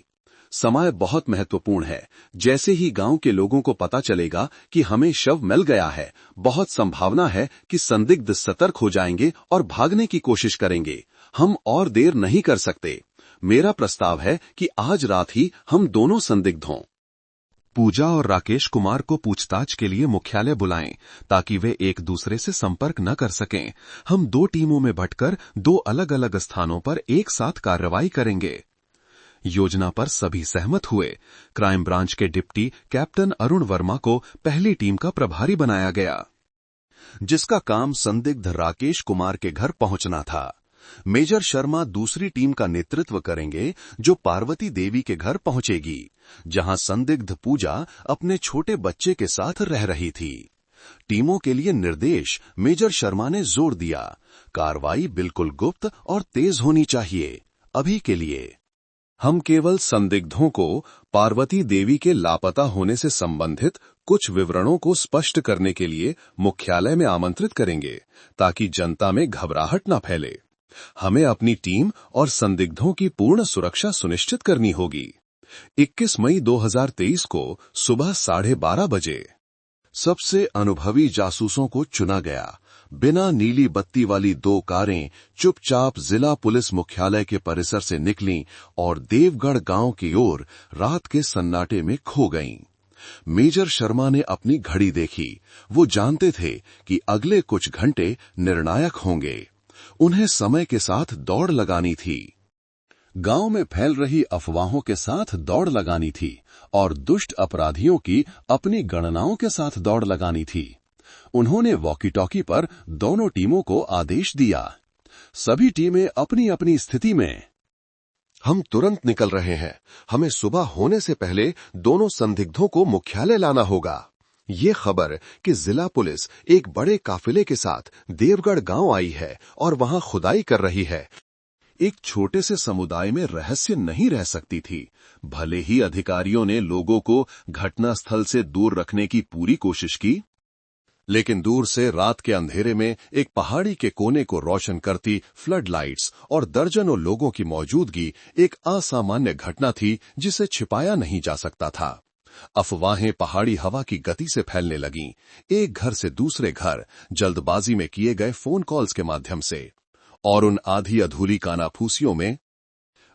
समय बहुत महत्वपूर्ण है। जैसे ही गांव के लोगों को पता चलेगा कि हमें शव मिल गया है, बहुत संभावना है कि संदिग्ध सतर्क हो जाएंगे और भागने की कोशिश करेंगे। हम और देर नहीं कर सकते। मेरा प्रस्ताव है कि आज रात ही हम दोनों संदिग्धों पूजा और राकेश कुमार को पूछताछ के लिए मुख्यालय बुलाएं, ताकि वे एक दूसरे से संपर्क न कर सकें। हम 2 टीमों में बंटकर 2 अलग अलग स्थानों पर एक साथ कार्रवाई करेंगे। योजना पर सभी सहमत हुए। क्राइम ब्रांच के डिप्टी कैप्टन अरुण वर्मा को पहली टीम का प्रभारी बनाया गया, जिसका काम संदिग्ध राकेश कुमार के घर पहुंचना था। मेजर शर्मा दूसरी टीम का नेतृत्व करेंगे, जो पार्वती देवी के घर पहुंचेगी, जहां संदिग्ध पूजा अपने छोटे बच्चे के साथ रह रही थी। टीमों के लिए निर्देश मेजर शर्मा ने जोर दिया। कार्रवाई बिल्कुल गुप्त और तेज होनी चाहिए। अभी के लिए हम केवल संदिग्धों को पार्वती देवी के लापता होने से संबंधित कुछ विवरणों को स्पष्ट करने के लिए मुख्यालय में आमंत्रित करेंगे, ताकि जनता में घबराहट न फैले। हमें अपनी टीम और संदिग्धों की पूर्ण सुरक्षा सुनिश्चित करनी होगी। 21 मई 2023 को सुबह 12:30 बजे सबसे अनुभवी जासूसों को चुना गया। बिना नीली बत्ती वाली 2 कारें चुपचाप जिला पुलिस मुख्यालय के परिसर से निकलीं और देवगढ़ गांव की ओर रात के सन्नाटे में खो गईं। मेजर शर्मा ने अपनी घड़ी देखी। वो जानते थे कि अगले कुछ घंटे निर्णायक होंगे। उन्हें समय के साथ दौड़ लगानी थी। गांव में फैल रही अफवाहों के साथ दौड़ लगानी थी और दुष्ट अपराधियों की अपनी गणनाओं के साथ दौड़ लगानी थी। उन्होंने वॉकी टॉकी पर दोनों टीमों को आदेश दिया। सभी टीमें अपनी अपनी स्थिति में। हम तुरंत निकल रहे हैं। हमें सुबह होने से पहले दोनों संदिग्धों को मुख्यालय लाना होगा। ये खबर कि जिला पुलिस एक बड़े काफिले के साथ देवगढ़ गांव आई है और वहां खुदाई कर रही है, एक छोटे से समुदाय में रहस्य नहीं रह सकती थी। भले ही अधिकारियों ने लोगों को घटनास्थल से दूर रखने की पूरी कोशिश की, लेकिन दूर से रात के अंधेरे में एक पहाड़ी के कोने को रोशन करती फ्लड लाइट्स और दर्जनों लोगों की मौजूदगी एक असामान्य घटना थी जिसे छिपाया नहीं जा सकता था। अफवाहें पहाड़ी हवा की गति से फैलने लगीं, एक घर से दूसरे घर, जल्दबाजी में किए गए फोन कॉल्स के माध्यम से। और उन आधी अधूरी कानाफूसियों में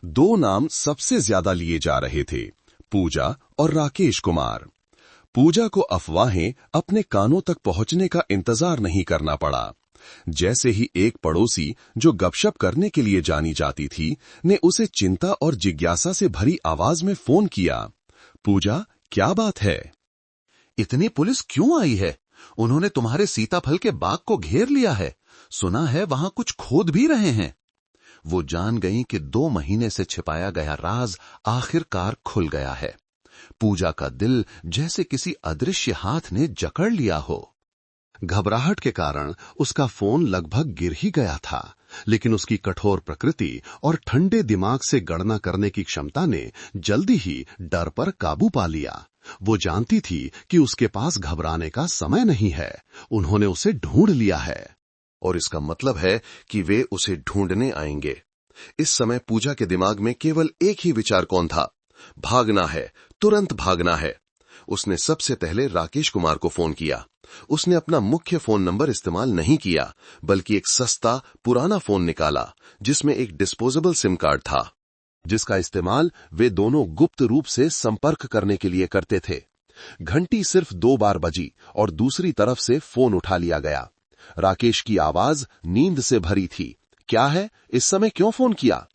दो नाम सबसे ज्यादा लिए जा रहे थे, पूजा और राकेश कुमार। पूजा को अफवाहें अपने कानों तक पहुंचने का इंतजार नहीं करना पड़ा। जैसे ही एक पड़ोसी जो गपशप करने के लिए जानी जाती थी ने उसे चिंता और जिज्ञासा से भरी आवाज में फोन किया। पूजा, क्या बात है? इतनी पुलिस क्यों आई है? उन्होंने तुम्हारे सीताफल के बाग को घेर लिया है। सुना है वहां कुछ खोद भी रहे हैं। वो जान गईं कि 2 महीने से छिपाया गया राज आखिरकार खुल गया है। पूजा का दिल जैसे किसी अदृश्य हाथ ने जकड़ लिया हो। घबराहट के कारण उसका फोन लगभग गिर ही गया था, लेकिन उसकी कठोर प्रकृति और ठंडे दिमाग से गणना करने की क्षमता ने जल्दी ही डर पर काबू पा लिया। वो जानती थी कि उसके पास घबराने का समय नहीं है। उन्होंने उसे ढूंढ लिया है। और इसका मतलब है कि वे उसे ढूंढने आएंगे। इस समय पूजा के दिमाग में केवल एक ही विचार कौन था? भागना है, तुरंत भागना है। उसने सबसे पहले राकेश कुमार को फोन किया। उसने अपना मुख्य फोन नंबर इस्तेमाल नहीं किया, बल्कि एक सस्ता पुराना फोन निकाला जिसमें एक डिस्पोजेबल सिम कार्ड था, जिसका इस्तेमाल वे दोनों गुप्त रूप से संपर्क करने के लिए करते थे। घंटी सिर्फ 2 बार बजी और दूसरी तरफ से फोन उठा लिया गया। राकेश की आवाज नींद से भरी थी। क्या है? इस समय क्यों फोन किया?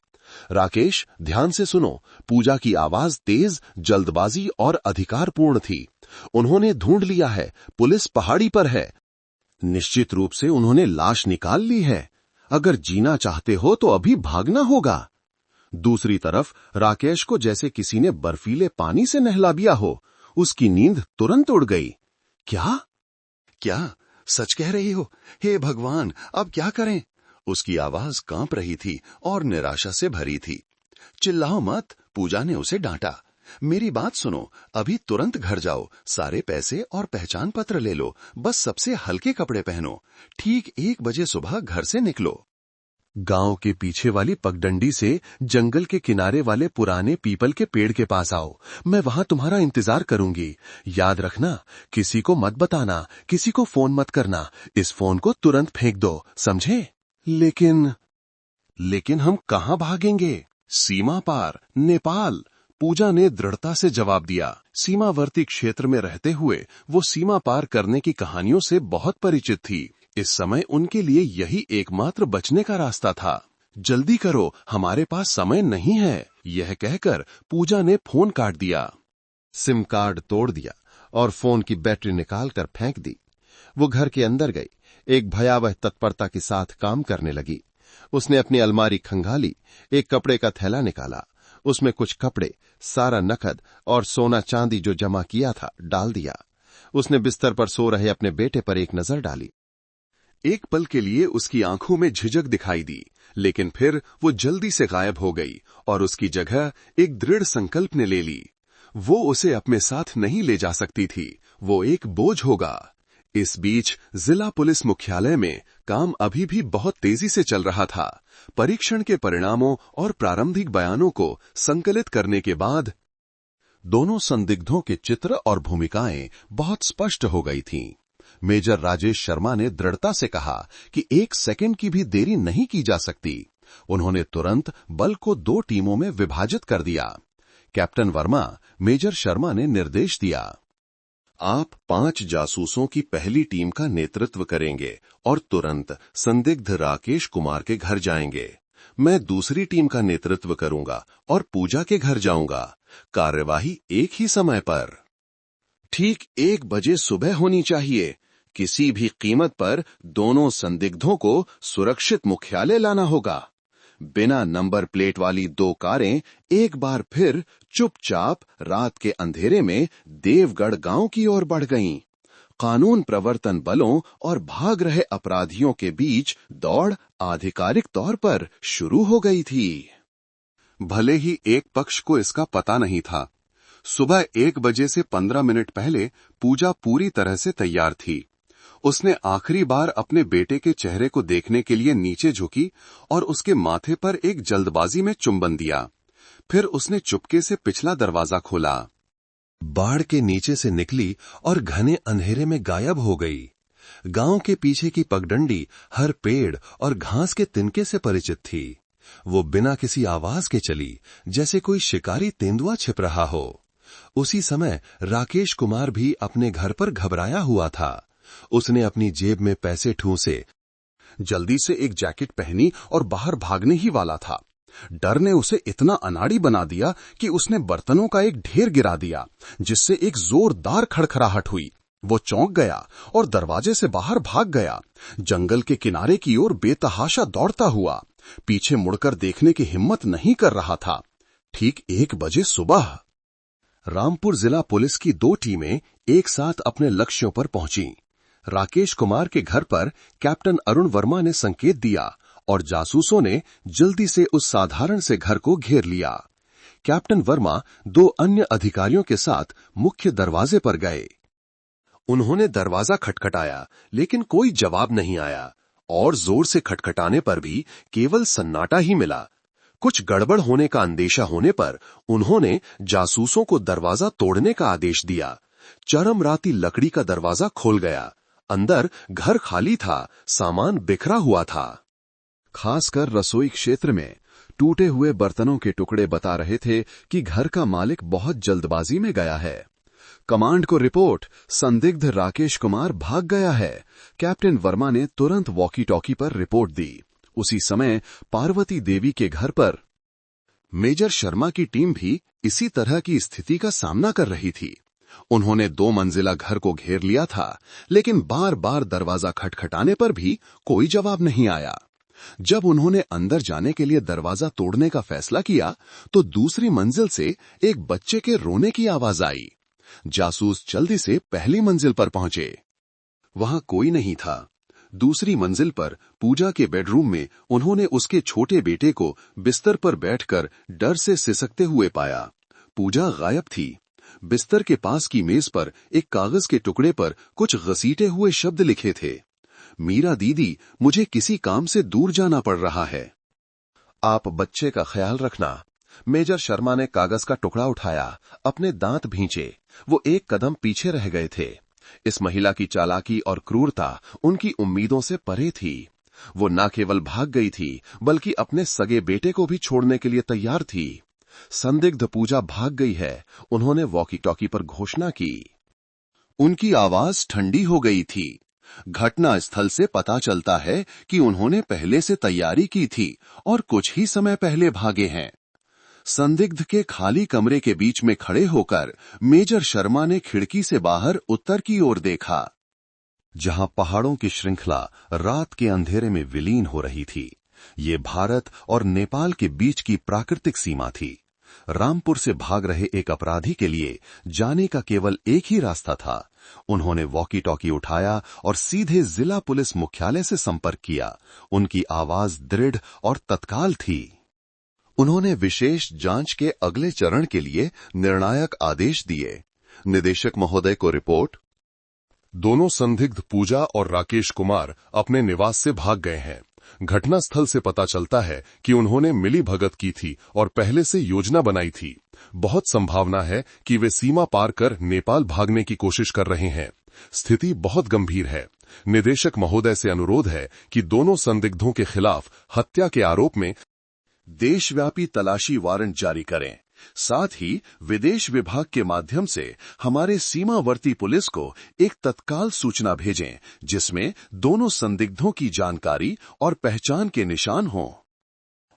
राकेश, ध्यान से सुनो। पूजा की आवाज तेज, जल्दबाजी और अधिकारपूर्ण थी। उन्होंने ढूंढ लिया है, पुलिस पहाड़ी पर है। निश्चित रूप से उन्होंने लाश निकाल ली है। अगर जीना चाहते हो तो अभी भागना होगा। दूसरी तरफ राकेश को जैसे किसी ने बर्फीले पानी से नहला दिया हो। उसकी नींद तुरंत उड़ गई। क्या? सच कह रही हो? हे भगवान, अब क्या करें? उसकी आवाज कांप रही थी और निराशा से भरी थी। चिल्लाओ मत, पूजा ने उसे डांटा। मेरी बात सुनो, अभी तुरंत घर जाओ, सारे पैसे और पहचान पत्र ले लो, बस सबसे हल्के कपड़े पहनो। ठीक 1 बजे सुबह घर से निकलो। गांव के पीछे वाली पगडंडी से जंगल के किनारे वाले पुराने पीपल के पेड़ के पास आओ। मैं वहां तुम्हारा इंतजार करूंगी। याद रखना, किसी को मत बताना, किसी को फोन मत करना। इस फोन को तुरंत फेंक दो, समझे? लेकिन हम कहां भागेंगे? सीमा पार, नेपाल। पूजा ने दृढ़ता से जवाब दिया। सीमावर्ती क्षेत्र में रहते हुए वो सीमा पार करने की कहानियों से बहुत परिचित थी। इस समय उनके लिए यही एकमात्र बचने का रास्ता था। जल्दी करो, हमारे पास समय नहीं है। यह कहकर पूजा ने फोन काट दिया, सिम कार्ड तोड़ दिया और फोन की बैटरी निकालकर फेंक दी। वो घर के अंदर गई, एक भयावह तत्परता के साथ काम करने लगी। उसने अपनी अलमारी खंगाली, एक कपड़े का थैला निकाला, उसमें कुछ कपड़े, सारा नकद और सोना चांदी जो जमा किया था डाल दिया। उसने बिस्तर पर सो रहे अपने बेटे पर एक नजर डाली। एक पल के लिए उसकी आंखों में झिझक दिखाई दी, लेकिन फिर वो जल्दी से गायब हो गई और उसकी जगह एक दृढ़ संकल्प ने ले ली। वो उसे अपने साथ नहीं ले जा सकती थी, वो एक बोझ होगा। इस बीच जिला पुलिस मुख्यालय में काम अभी भी बहुत तेजी से चल रहा था। परीक्षण के परिणामों और प्रारंभिक बयानों को संकलित करने के बाद दोनों संदिग्धों के चित्र और भूमिकाएं बहुत स्पष्ट हो गई थीं। मेजर राजेश शर्मा ने दृढ़ता से कहा कि 1 सेकंड की भी देरी नहीं की जा सकती। उन्होंने तुरंत बल को 2 टीमों में विभाजित कर दिया। कैप्टन वर्मा, मेजर शर्मा ने निर्देश दिया, आप 5 जासूसों की पहली टीम का नेतृत्व करेंगे और तुरंत संदिग्ध राकेश कुमार के घर जाएंगे। मैं दूसरी टीम का नेतृत्व करूंगा और पूजा के घर जाऊंगा। कार्यवाही एक ही समय पर, ठीक 1 बजे सुबह होनी चाहिए। किसी भी कीमत पर दोनों संदिग्धों को सुरक्षित मुख्यालय लाना होगा। बिना नंबर प्लेट वाली 2 कारें एक बार फिर चुपचाप रात के अंधेरे में देवगढ़ गांव की ओर बढ़ गईं। कानून प्रवर्तन बलों और भाग रहे अपराधियों के बीच दौड़ आधिकारिक तौर पर शुरू हो गई थी। भले ही एक पक्ष को इसका पता नहीं था, सुबह 1 बजे से 15 मिनट पहले पूजा पूरी तरह से तैयार थी। उसने आखिरी बार अपने बेटे के चेहरे को देखने के लिए नीचे झुकी और उसके माथे पर एक जल्दबाजी में चुंबन दिया। फिर उसने चुपके से पिछला दरवाजा खोला। बाड़ के नीचे से निकली और घने अंधेरे में गायब हो गई। गांव के पीछे की पगडंडी हर पेड़ और घास के तिनके से परिचित थी। वो बिना किसी आवाज के चली, जैसे कोई शिकारी तेंदुआ छिप रहा हो। उसी समय राकेश कुमार भी अपने घर पर घबराया हुआ था। उसने अपनी जेब में पैसे ठूंसे, जल्दी से एक जैकेट पहनी और बाहर भागने ही वाला था। डर ने उसे इतना अनाड़ी बना दिया कि उसने बर्तनों का एक ढेर गिरा दिया, जिससे एक जोरदार खड़खड़ाहट हुई। वो चौंक गया और दरवाजे से बाहर भाग गया, जंगल के किनारे की ओर बेतहाशा दौड़ता हुआ। पीछे मुड़कर देखने की हिम्मत नहीं कर रहा था। ठीक 1 बजे सुबह रामपुर जिला पुलिस की 2 टीमें एक साथ अपने लक्ष्यों पर पहुंची। राकेश कुमार के घर पर कैप्टन अरुण वर्मा ने संकेत दिया और जासूसों ने जल्दी से उस साधारण से घर को घेर लिया। कैप्टन वर्मा 2 अन्य अधिकारियों के साथ मुख्य दरवाजे पर गए। उन्होंने दरवाजा खटखटाया, लेकिन कोई जवाब नहीं आया और जोर से खटखटाने पर भी केवल सन्नाटा ही मिला। कुछ गड़बड़ होने का अंदेशा होने पर उन्होंने जासूसों को दरवाजा तोड़ने का आदेश दिया। चरमराती लकड़ी का दरवाजा खोल गया। अंदर घर खाली था, सामान बिखरा हुआ था। खासकर रसोई क्षेत्र में टूटे हुए बर्तनों के टुकड़े बता रहे थे कि घर का मालिक बहुत जल्दबाजी में गया है। कमांड को रिपोर्ट, संदिग्ध राकेश कुमार भाग गया है। कैप्टन वर्मा ने तुरंत वॉकी टॉकी पर रिपोर्ट दी। उसी समय पार्वती देवी के घर पर मेजर शर्मा की टीम भी इसी तरह की स्थिति का सामना कर रही थी। उन्होंने 2 मंजिला घर को घेर लिया था, लेकिन बार बार दरवाजा खटखटाने पर भी कोई जवाब नहीं आया। जब उन्होंने अंदर जाने के लिए दरवाजा तोड़ने का फैसला किया, तो दूसरी मंजिल से एक बच्चे के रोने की आवाज आई। जासूस जल्दी से पहली मंजिल पर पहुंचे। वहां कोई नहीं था। दूसरी मंजिल पर पूजा के बेडरूम में उन्होंने उसके छोटे बेटे को बिस्तर पर बैठकर डर से सिसकते हुए पाया। पूजा गायब थी। बिस्तर के पास की मेज पर एक कागज के टुकड़े पर कुछ घसीटे हुए शब्द लिखे थे। मीरा दीदी, मुझे किसी काम से दूर जाना पड़ रहा है। आप बच्चे का ख्याल रखना। मेजर शर्मा ने कागज का टुकड़ा उठाया, अपने दांत भींचे। वो एक कदम पीछे रह गए थे। इस महिला की चालाकी और क्रूरता उनकी उम्मीदों से परे थी। वो न केवल भाग गई थी, बल्कि अपने सगे बेटे को भी छोड़ने के लिए तैयार थी। संदिग्ध पूजा भाग गई है, उन्होंने वॉकी टॉकी पर घोषणा की। उनकी आवाज ठंडी हो गई थी। घटना स्थल से पता चलता है कि उन्होंने पहले से तैयारी की थी और कुछ ही समय पहले भागे हैं। संदिग्ध के खाली कमरे के बीच में खड़े होकर मेजर शर्मा ने खिड़की से बाहर उत्तर की ओर देखा, जहां पहाड़ों की श्रृंखला रात के अंधेरे में विलीन हो रही थी। ये भारत और नेपाल के बीच की प्राकृतिक सीमा थी। रामपुर से भाग रहे एक अपराधी के लिए जाने का केवल एक ही रास्ता था। उन्होंने वॉकी टॉकी उठाया और सीधे जिला पुलिस मुख्यालय से संपर्क किया। उनकी आवाज दृढ़ और तत्काल थी। उन्होंने विशेष जांच के अगले चरण के लिए निर्णायक आदेश दिए। निदेशक महोदय को रिपोर्ट। दोनों संदिग्ध पूजा और राकेश कुमार अपने निवास से भाग गए हैं। घटनास्थल से पता चलता है कि उन्होंने मिली भगत की थी और पहले से योजना बनाई थी। बहुत संभावना है कि वे सीमा पार कर नेपाल भागने की कोशिश कर रहे हैं। स्थिति बहुत गंभीर है। निदेशक महोदय से अनुरोध है कि दोनों संदिग्धों के खिलाफ हत्या के आरोप में देशव्यापी तलाशी वारंट जारी करें। साथ ही विदेश विभाग के माध्यम से हमारे सीमावर्ती पुलिस को एक तत्काल सूचना भेजें, जिसमें दोनों संदिग्धों की जानकारी और पहचान के निशान हों।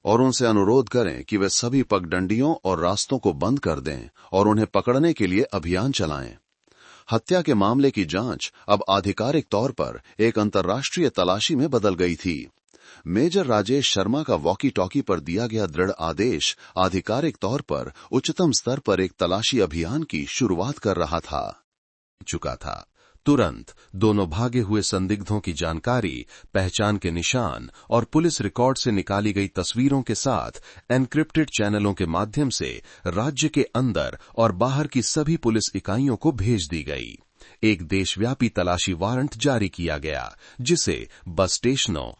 और उनसे अनुरोध करें कि वे सभी पगडंडियों और रास्तों को बंद कर दें और उन्हें पकड़ने के लिए अभियान चलाएं। हत्या के मामले की जांच अब आधिकारिक तौर पर एक अंतर्राष्ट्रीय तलाशी में बदल गई थी। मेजर राजेश शर्मा का वॉकी टॉकी पर दिया गया दृढ़ आदेश आधिकारिक तौर पर उच्चतम स्तर पर एक तलाशी अभियान की शुरुआत कर रहा था। तुरंत दोनों भागे हुए संदिग्धों की जानकारी, पहचान के निशान और पुलिस रिकॉर्ड से निकाली गई तस्वीरों के साथ एन्क्रिप्टेड चैनलों के माध्यम से राज्य के अंदर और बाहर की सभी पुलिस इकाइयों को भेज दी गई। एक देशव्यापी तलाशी वारंट जारी किया गया, जिसे बस स्टेशनों,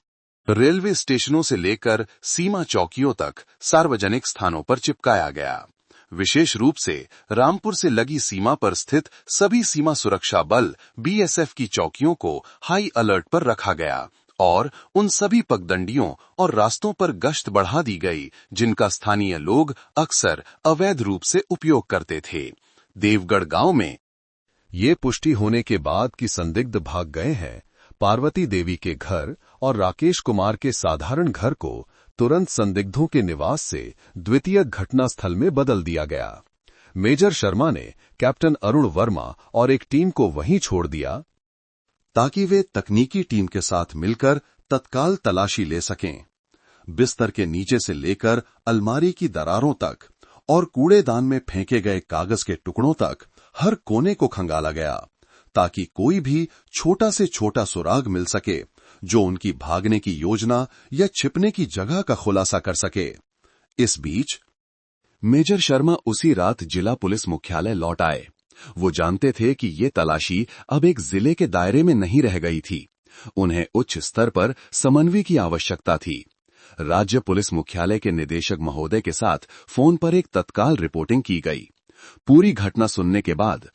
रेलवे स्टेशनों से लेकर सीमा चौकियों तक सार्वजनिक स्थानों पर चिपकाया गया। विशेष रूप से रामपुर से लगी सीमा पर स्थित सभी सीमा सुरक्षा बल बीएसएफ की चौकियों को हाई अलर्ट पर रखा गया और उन सभी पगडंडियों और रास्तों पर गश्त बढ़ा दी गई जिनका स्थानीय लोग अक्सर अवैध रूप से उपयोग करते थे। देवगढ़ गांव में ये पुष्टि होने के बाद कि संदिग्ध भाग गए हैं, पार्वती देवी के घर और राकेश कुमार के साधारण घर को तुरंत संदिग्धों के निवास से द्वितीय घटनास्थल में बदल दिया गया। मेजर शर्मा ने कैप्टन अरुण वर्मा और एक टीम को वहीं छोड़ दिया ताकि वे तकनीकी टीम के साथ मिलकर तत्काल तलाशी ले सकें। बिस्तर के नीचे से लेकर अलमारी की दरारों तक और कूड़ेदान में फेंके गए कागज के टुकड़ों तक हर कोने को खंगाला गया ताकि कोई भी छोटा से छोटा सुराग मिल सके जो उनकी भागने की योजना या छिपने की जगह का खुलासा कर सके। इस बीच मेजर शर्मा उसी रात जिला पुलिस मुख्यालय लौट आए। वो जानते थे कि ये तलाशी अब एक जिले के दायरे में नहीं रह गई थी। उन्हें उच्च स्तर पर समन्वय की आवश्यकता थी। राज्य पुलिस मुख्यालय के निदेशक महोदय के साथ फोन पर एक तत्काल रिपोर्टिंग की गई। पूरी घटना सुनने के बाद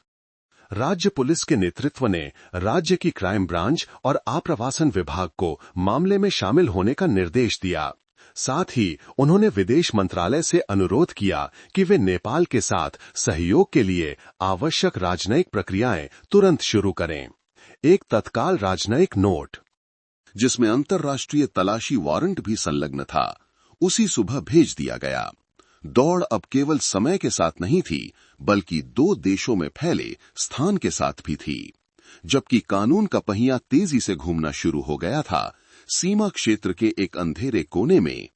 राज्य पुलिस के नेतृत्व ने राज्य की क्राइम ब्रांच और आप्रवासन विभाग को मामले में शामिल होने का निर्देश दिया। साथ ही उन्होंने विदेश मंत्रालय से अनुरोध किया कि वे नेपाल के साथ सहयोग के लिए आवश्यक राजनयिक प्रक्रियाएं तुरंत शुरू करें। एक तत्काल राजनयिक नोट, जिसमें अंतर्राष्ट्रीय तलाशी वारंट भी संलग्न था, उसी सुबह भेज दिया गया। दौड़ अब केवल समय के साथ नहीं थी, बल्कि दो देशों में फैले स्थान के साथ भी थी। जबकि कानून का पहिया तेजी से घूमना शुरू हो गया था, सीमा क्षेत्र के एक अंधेरे कोने में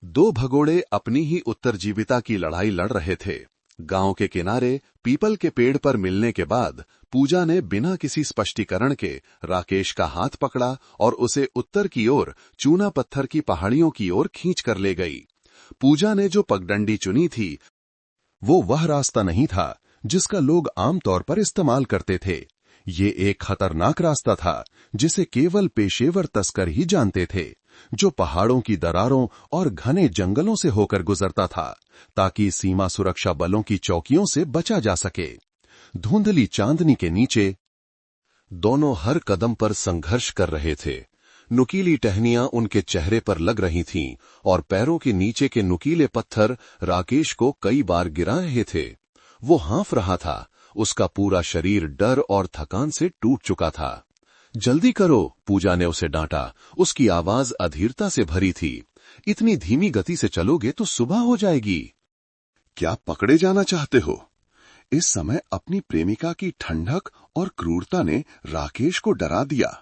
दो भगोड़े अपनी ही उत्तरजीविता की लड़ाई लड़ रहे थे। गांव के किनारे पीपल के पेड़ पर मिलने के बाद पूजा ने बिना किसी स्पष्टीकरण के राकेश का हाथ पकड़ा और उसे उत्तर की ओर चूना पत्थर की पहाड़ियों की ओर खींच कर ले गई। पूजा ने जो पगडंडी चुनी थी वो वह रास्ता नहीं था जिसका लोग आमतौर पर इस्तेमाल करते थे। ये एक खतरनाक रास्ता था जिसे केवल पेशेवर तस्कर ही जानते थे, जो पहाड़ों की दरारों और घने जंगलों से होकर गुजरता था ताकि सीमा सुरक्षा बलों की चौकियों से बचा जा सके। धुंधली चांदनी के नीचे दोनों हर कदम पर संघर्ष कर रहे थे। नुकीली टहनियां उनके चेहरे पर लग रही थीं और पैरों के नीचे के नुकीले पत्थर राकेश को कई बार गिरा रहे थे। वो हाँफ रहा था, उसका पूरा शरीर डर और थकान से टूट चुका था। जल्दी करो, पूजा ने उसे डांटा। उसकी आवाज अधीरता से भरी थी। इतनी धीमी गति से चलोगे तो सुबह हो जाएगी। क्या पकड़े जाना चाहते हो? इस समय अपनी प्रेमिका की ठंडक और क्रूरता ने राकेश को डरा दिया।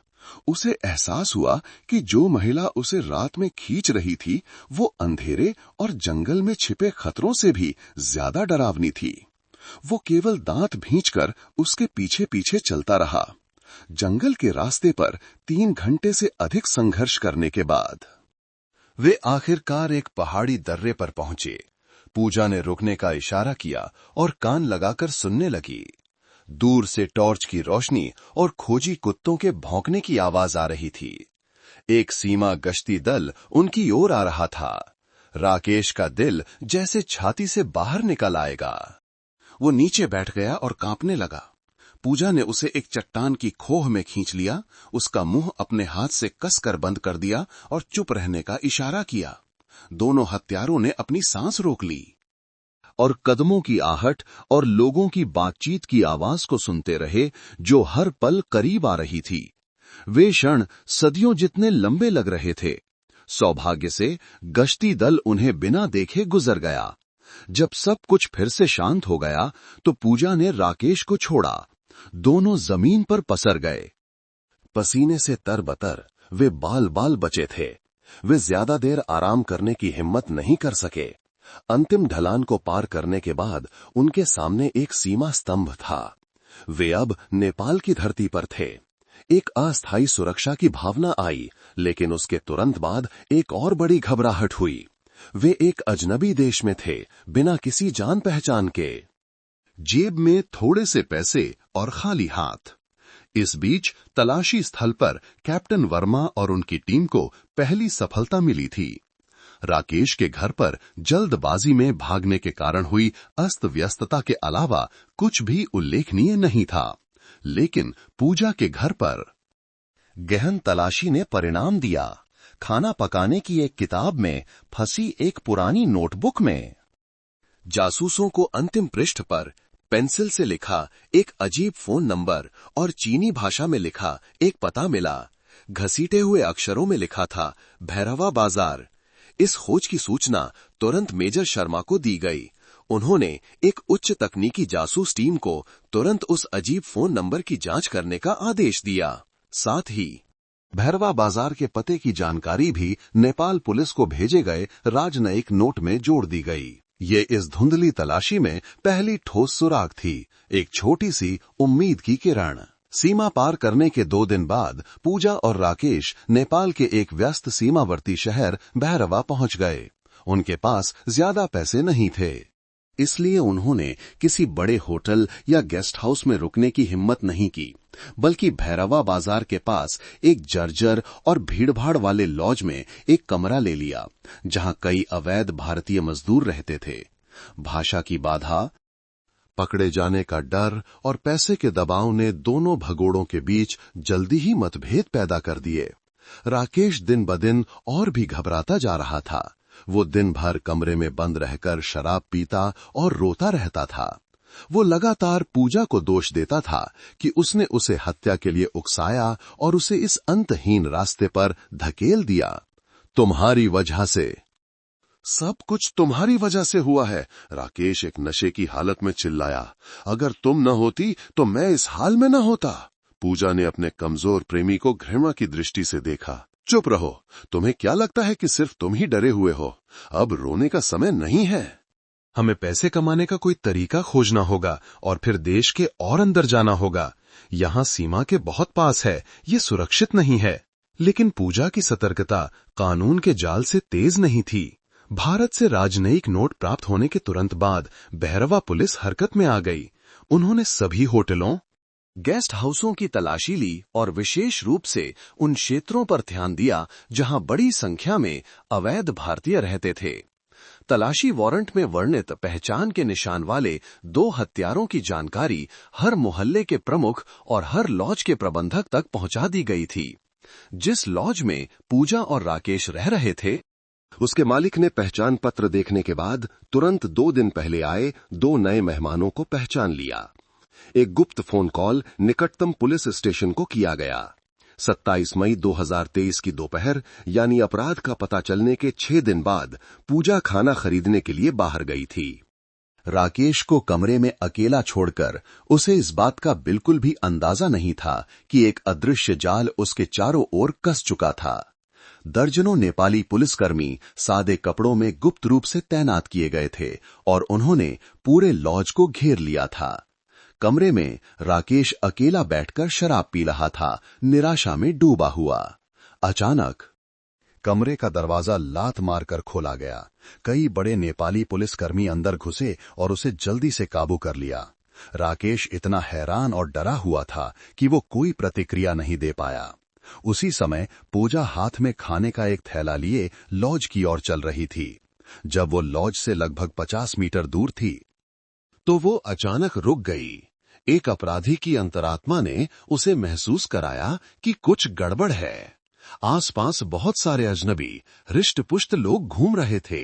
उसे एहसास हुआ कि जो महिला उसे रात में खींच रही थी वो अंधेरे और जंगल में छिपे खतरों से भी ज्यादा डरावनी थी। वो केवल दांत भींचकर उसके पीछे पीछे चलता रहा। जंगल के रास्ते पर 3 घंटे से अधिक संघर्ष करने के बाद वे आखिरकार एक पहाड़ी दर्रे पर पहुंचे। पूजा ने रुकने का इशारा किया और कान लगाकर सुनने लगी। दूर से टॉर्च की रोशनी और खोजी कुत्तों के भौंकने की आवाज आ रही थी। एक सीमा गश्ती दल उनकी ओर आ रहा था। राकेश का दिल जैसे छाती से बाहर निकल आएगा। वो नीचे बैठ गया और कांपने लगा। पूजा ने उसे एक चट्टान की खोह में खींच लिया, उसका मुंह अपने हाथ से कसकर बंद कर दिया और चुप रहने का इशारा किया। दोनों हत्यारों ने अपनी सांस रोक ली और कदमों की आहट और लोगों की बातचीत की आवाज को सुनते रहे जो हर पल करीब आ रही थी। वे क्षण सदियों जितने लंबे लग रहे थे। सौभाग्य से गश्ती दल उन्हें बिना देखे गुजर गया। जब सब कुछ फिर से शांत हो गया तो पूजा ने राकेश को छोड़ा। दोनों जमीन पर पसर गए। पसीने से तरबतर वे बाल बाल बचे थे। वे ज्यादा देर आराम करने की हिम्मत नहीं कर सके। अंतिम ढलान को पार करने के बाद उनके सामने एक सीमा स्तंभ था। वे अब नेपाल की धरती पर थे। एक अस्थायी सुरक्षा की भावना आई, लेकिन उसके तुरंत बाद एक और बड़ी घबराहट हुई। वे एक अजनबी देश में थे, बिना किसी जान पहचान के। जेब में थोड़े से पैसे और खाली हाथ। इस बीच तलाशी स्थल पर कैप्टन वर्मा और उनकी टीम को पहली सफलता मिली थी। राकेश के घर पर जल्दबाजी में भागने के कारण हुई अस्त व्यस्तता के अलावा कुछ भी उल्लेखनीय नहीं था, लेकिन पूजा के घर पर गहन तलाशी ने परिणाम दिया। खाना पकाने की एक किताब में फंसी एक पुरानी नोटबुक में जासूसों को अंतिम पृष्ठ पर पेंसिल से लिखा एक अजीब फोन नंबर और चीनी भाषा में लिखा एक पता मिला। घसीटे हुए अक्षरों में लिखा था भैरवा बाजार। इस खोज की सूचना तुरंत मेजर शर्मा को दी गई। उन्होंने एक उच्च तकनीकी जासूस टीम को तुरंत उस अजीब फोन नंबर की जांच करने का आदेश दिया। साथ ही भैरवा बाजार के पते की जानकारी भी नेपाल पुलिस को भेजे गए राजनयिक नोट में जोड़ दी गई। ये इस धुंधली तलाशी में पहली ठोस सुराग थी, एक छोटी सी उम्मीद की किरण। सीमा पार करने के 2 दिन बाद पूजा और राकेश नेपाल के एक व्यस्त सीमावर्ती शहर भैरवा पहुंच गए। उनके पास ज्यादा पैसे नहीं थे, इसलिए उन्होंने किसी बड़े होटल या गेस्ट हाउस में रुकने की हिम्मत नहीं की, बल्कि भैरवा बाजार के पास एक जर्जर और भीड़भाड़ वाले लॉज में एक कमरा ले लिया, जहां कई अवैध भारतीय मजदूर रहते थे। भाषा की बाधा, पकड़े जाने का डर और पैसे के दबाव ने दोनों भगोड़ों के बीच जल्दी ही मतभेद पैदा कर दिए। राकेश दिन ब दिन और भी घबराता जा रहा था। वो दिन भर कमरे में बंद रहकर शराब पीता और रोता रहता था। वो लगातार पूजा को दोष देता था कि उसने उसे हत्या के लिए उकसाया और उसे इस अंतहीन रास्ते पर धकेल दिया। तुम्हारी वजह से, सब कुछ तुम्हारी वजह से हुआ है, राकेश एक नशे की हालत में चिल्लाया। अगर तुम न होती तो मैं इस हाल में न होता। पूजा ने अपने कमजोर प्रेमी को घृणा की दृष्टि से देखा। चुप रहो, तुम्हें क्या लगता है कि सिर्फ तुम ही डरे हुए हो? अब रोने का समय नहीं है। हमें पैसे कमाने का कोई तरीका खोजना होगा और फिर देश के और अंदर जाना होगा। यहाँ सीमा के बहुत पास है, ये सुरक्षित नहीं है। लेकिन पूजा की सतर्कता कानून के जाल से तेज नहीं थी। भारत से राजनयिक नोट प्राप्त होने के तुरंत बाद भैरवा पुलिस हरकत में आ गई। उन्होंने सभी होटलों, गेस्ट हाउसों की तलाशी ली और विशेष रूप से उन क्षेत्रों पर ध्यान दिया जहां बड़ी संख्या में अवैध भारतीय रहते थे। तलाशी वारंट में वर्णित पहचान के निशान वाले 2 हत्यारों की जानकारी हर मोहल्ले के प्रमुख और हर लॉज के प्रबंधक तक पहुंचा दी गई थी। जिस लॉज में पूजा और राकेश रह रहे थे, उसके मालिक ने पहचान पत्र देखने के बाद तुरंत 2 दिन पहले आए 2 नए मेहमानों को पहचान लिया। एक गुप्त फोन कॉल निकटतम पुलिस स्टेशन को किया गया। 27 मई 2023 की दोपहर, यानी अपराध का पता चलने के 6 दिन बाद पूजा खाना खरीदने के लिए बाहर गई थी। राकेश को कमरे में अकेला छोड़कर उसे इस बात का बिल्कुल भी अंदाजा नहीं था कि एक अदृश्य जाल उसके चारों ओर कस चुका था। दर्जनों नेपाली पुलिसकर्मी सादे कपड़ों में गुप्त रूप से तैनात किए गए थे और उन्होंने पूरे लॉज को घेर लिया था। कमरे में राकेश अकेला बैठकर शराब पी रहा था, निराशा में डूबा हुआ। अचानक कमरे का दरवाजा लात मारकर खोला गया। कई बड़े नेपाली पुलिसकर्मी अंदर घुसे और उसे जल्दी से काबू कर लिया। राकेश इतना हैरान और डरा हुआ था कि वो कोई प्रतिक्रिया नहीं दे पाया। उसी समय पूजा हाथ में खाने का एक थैला लिए लॉज की ओर चल रही थी। जब वो लॉज से लगभग 50 मीटर दूर थी तो वो अचानक रुक गई। एक अपराधी की अंतरात्मा ने उसे महसूस कराया कि कुछ गड़बड़ है। आसपास बहुत सारे अजनबी हृष्ट-पुष्ट लोग घूम रहे थे।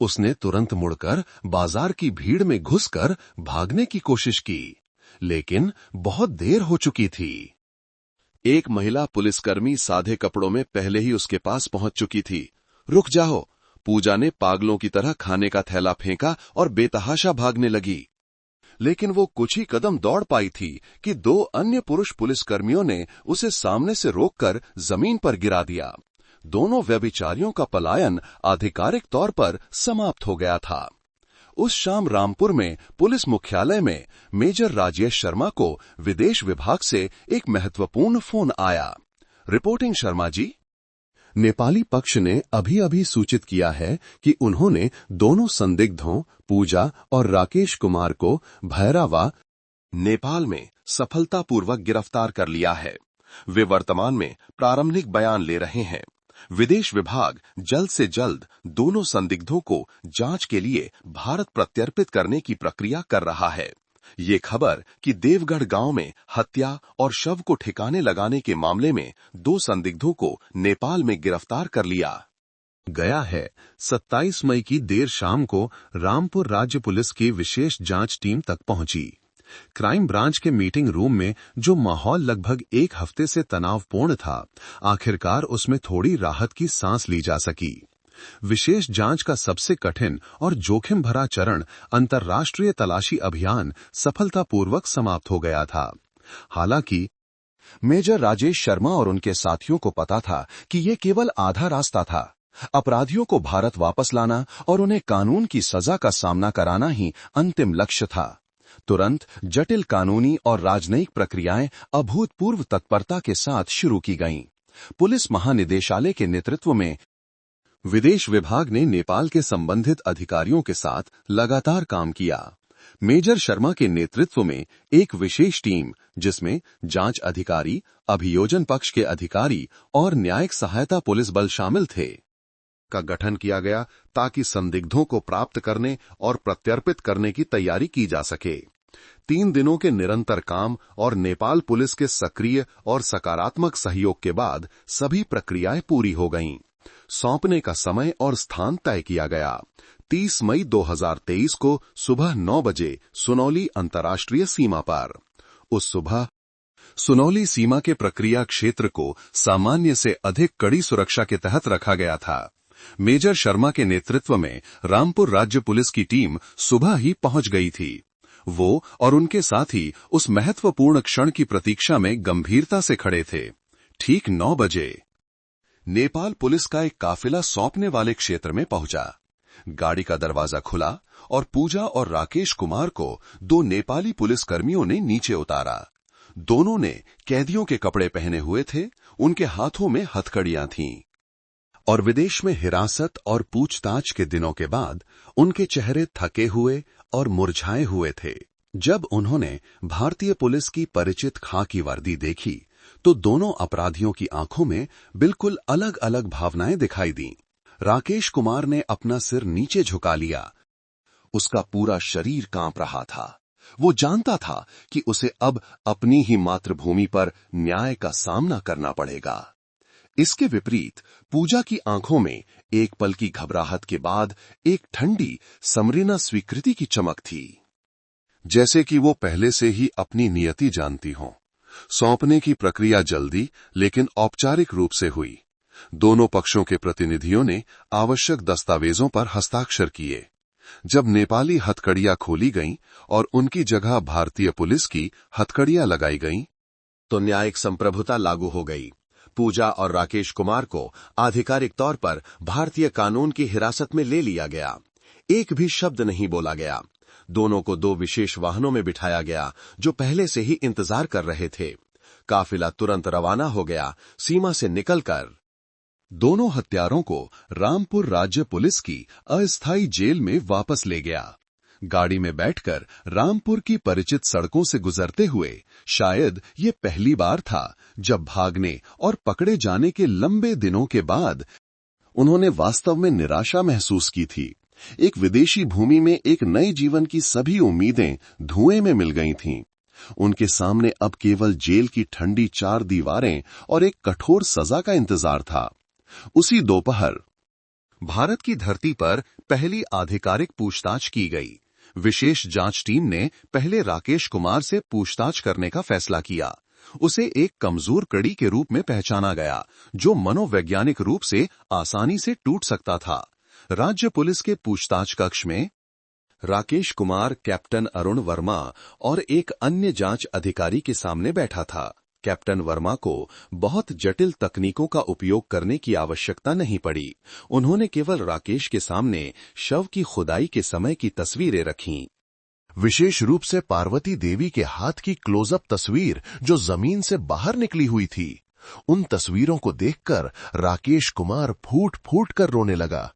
उसने तुरंत मुड़कर बाजार की भीड़ में घुसकर भागने की कोशिश की, लेकिन बहुत देर हो चुकी थी। एक महिला पुलिसकर्मी सादे कपड़ों में पहले ही उसके पास पहुंच चुकी थी। रुक जाओ, पूजा ने पागलों की तरह खाने का थैला फेंका और बेतहाशा भागने लगी। लेकिन वो कुछ ही कदम दौड़ पाई थी कि 2 अन्य पुरुष पुलिसकर्मियों ने उसे सामने से रोककर जमीन पर गिरा दिया। दोनों व्यभिचारियों का पलायन आधिकारिक तौर पर समाप्त हो गया था। उस शाम रामपुर में पुलिस मुख्यालय में मेजर राजेश शर्मा को विदेश विभाग से एक महत्वपूर्ण फोन आया। रिपोर्टिंग शर्मा जी। नेपाली पक्ष ने अभी अभी सूचित किया है कि उन्होंने दोनों संदिग्धों पूजा और राकेश कुमार को भैरावा, नेपाल में सफलतापूर्वक गिरफ्तार कर लिया है। वे वर्तमान में प्रारंभिक बयान ले रहे हैं। विदेश विभाग जल्द से जल्द दोनों संदिग्धों को जांच के लिए भारत प्रत्यर्पित करने की प्रक्रिया कर रहा है। ये खबर कि देवगढ़ गांव में हत्या और शव को ठिकाने लगाने के मामले में 2 संदिग्धों को नेपाल में गिरफ्तार कर लिया गया है। 27 मई की देर शाम को रामपुर राज्य पुलिस की विशेष जांच टीम तक पहुंची। क्राइम ब्रांच के मीटिंग रूम में जो माहौल लगभग 1 हफ्ते से तनावपूर्ण था, आखिरकार उसमें थोड़ी राहत की सांस ली जा सकी। विशेष जांच का सबसे कठिन और जोखिम भरा चरण अंतर्राष्ट्रीय तलाशी अभियान सफलतापूर्वक समाप्त हो गया था। हालांकि मेजर राजेश शर्मा और उनके साथियों को पता था कि ये केवल आधा रास्ता था। अपराधियों को भारत वापस लाना और उन्हें कानून की सजा का सामना कराना ही अंतिम लक्ष्य था। तुरंत जटिल कानूनी और राजनयिक प्रक्रियाएं अभूतपूर्व तत्परता के साथ शुरू की गईं। पुलिस महानिदेशालय के नेतृत्व में विदेश विभाग ने नेपाल के संबंधित अधिकारियों के साथ लगातार काम किया। मेजर शर्मा के नेतृत्व में एक विशेष टीम, जिसमें जांच अधिकारी, अभियोजन पक्ष के अधिकारी और न्यायिक सहायता पुलिस बल शामिल थे, का गठन किया गया ताकि संदिग्धों को प्राप्त करने और प्रत्यर्पित करने की तैयारी की जा सके। 3 दिनों के निरंतर काम और नेपाल पुलिस के सक्रिय और सकारात्मक सहयोग के बाद सभी प्रक्रियाएं पूरी हो गईं। सौंपने का समय और स्थान तय किया गया। 30 मई 2023 को सुबह 9 बजे सुनौली अंतर्राष्ट्रीय सीमा पर। उस सुबह सुनौली सीमा के प्रक्रिया क्षेत्र को सामान्य से अधिक कड़ी सुरक्षा के तहत रखा गया था। मेजर शर्मा के नेतृत्व में रामपुर राज्य पुलिस की टीम सुबह ही पहुंच गई थी। वो और उनके साथी उस महत्वपूर्ण क्षण की प्रतीक्षा में गंभीरता से खड़े थे। ठीक 9 बजे नेपाल पुलिस का एक काफिला सौंपने वाले क्षेत्र में पहुंचा। गाड़ी का दरवाजा खुला और पूजा और राकेश कुमार को 2 नेपाली पुलिसकर्मियों ने नीचे उतारा। दोनों ने कैदियों के कपड़े पहने हुए थे, उनके हाथों में हथकड़ियां थीं और विदेश में हिरासत और पूछताछ के दिनों के बाद उनके चेहरे थके हुए और मुरझाए हुए थे। जब उन्होंने भारतीय पुलिस की परिचित खाकी वर्दी देखी तो दोनों अपराधियों की आंखों में बिल्कुल अलग अलग भावनाएं दिखाई दीं। राकेश कुमार ने अपना सिर नीचे झुका लिया। उसका पूरा शरीर कांप रहा था। वो जानता था कि उसे अब अपनी ही मातृभूमि पर न्याय का सामना करना पड़ेगा। इसके विपरीत पूजा की आंखों में एक पल की घबराहट के बाद एक ठंडी समरीना स्वीकृति की चमक थी, जैसे कि वो पहले से ही अपनी नियति जानती हों। सौंपने की प्रक्रिया जल्दी लेकिन औपचारिक रूप से हुई। दोनों पक्षों के प्रतिनिधियों ने आवश्यक दस्तावेजों पर हस्ताक्षर किए। जब नेपाली हथकड़ियां खोली गईं और उनकी जगह भारतीय पुलिस की हथकड़ियां लगाई गईं, तो न्यायिक संप्रभुता लागू हो गई। पूजा और राकेश कुमार को आधिकारिक तौर पर भारतीय कानून की हिरासत में ले लिया गया। एक भी शब्द नहीं बोला गया। दोनों को 2 विशेष वाहनों में बिठाया गया जो पहले से ही इंतजार कर रहे थे। काफिला तुरंत रवाना हो गया। सीमा से निकलकर दोनों हत्यारों को रामपुर राज्य पुलिस की अस्थायी जेल में वापस ले गया। गाड़ी में बैठकर रामपुर की परिचित सड़कों से गुजरते हुए शायद ये पहली बार था जब भागने और पकड़े जाने के लंबे दिनों के बाद उन्होंने वास्तव में निराशा महसूस की थी। एक विदेशी भूमि में एक नए जीवन की सभी उम्मीदें धुएं में मिल गई थीं। उनके सामने अब केवल जेल की ठंडी 4 दीवारें और एक कठोर सजा का इंतजार था। उसी दोपहर भारत की धरती पर पहली आधिकारिक पूछताछ की गई। विशेष जांच टीम ने पहले राकेश कुमार से पूछताछ करने का फैसला किया। उसे एक कमजोर कड़ी के रूप में पहचाना गया जो मनोवैज्ञानिक रूप से आसानी से टूट सकता था। राज्य पुलिस के पूछताछ कक्ष में राकेश कुमार, कैप्टन अरुण वर्मा और एक अन्य जांच अधिकारी के सामने बैठा था। कैप्टन वर्मा को बहुत जटिल तकनीकों का उपयोग करने की आवश्यकता नहीं पड़ी। उन्होंने केवल राकेश के सामने शव की खुदाई के समय की तस्वीरें रखीं। विशेष रूप से पार्वती देवी के हाथ की क्लोजअप तस्वीर जो जमीन से बाहर निकली हुई थी। उन तस्वीरों को देखकर राकेश कुमार फूट फूट कर रोने लगा।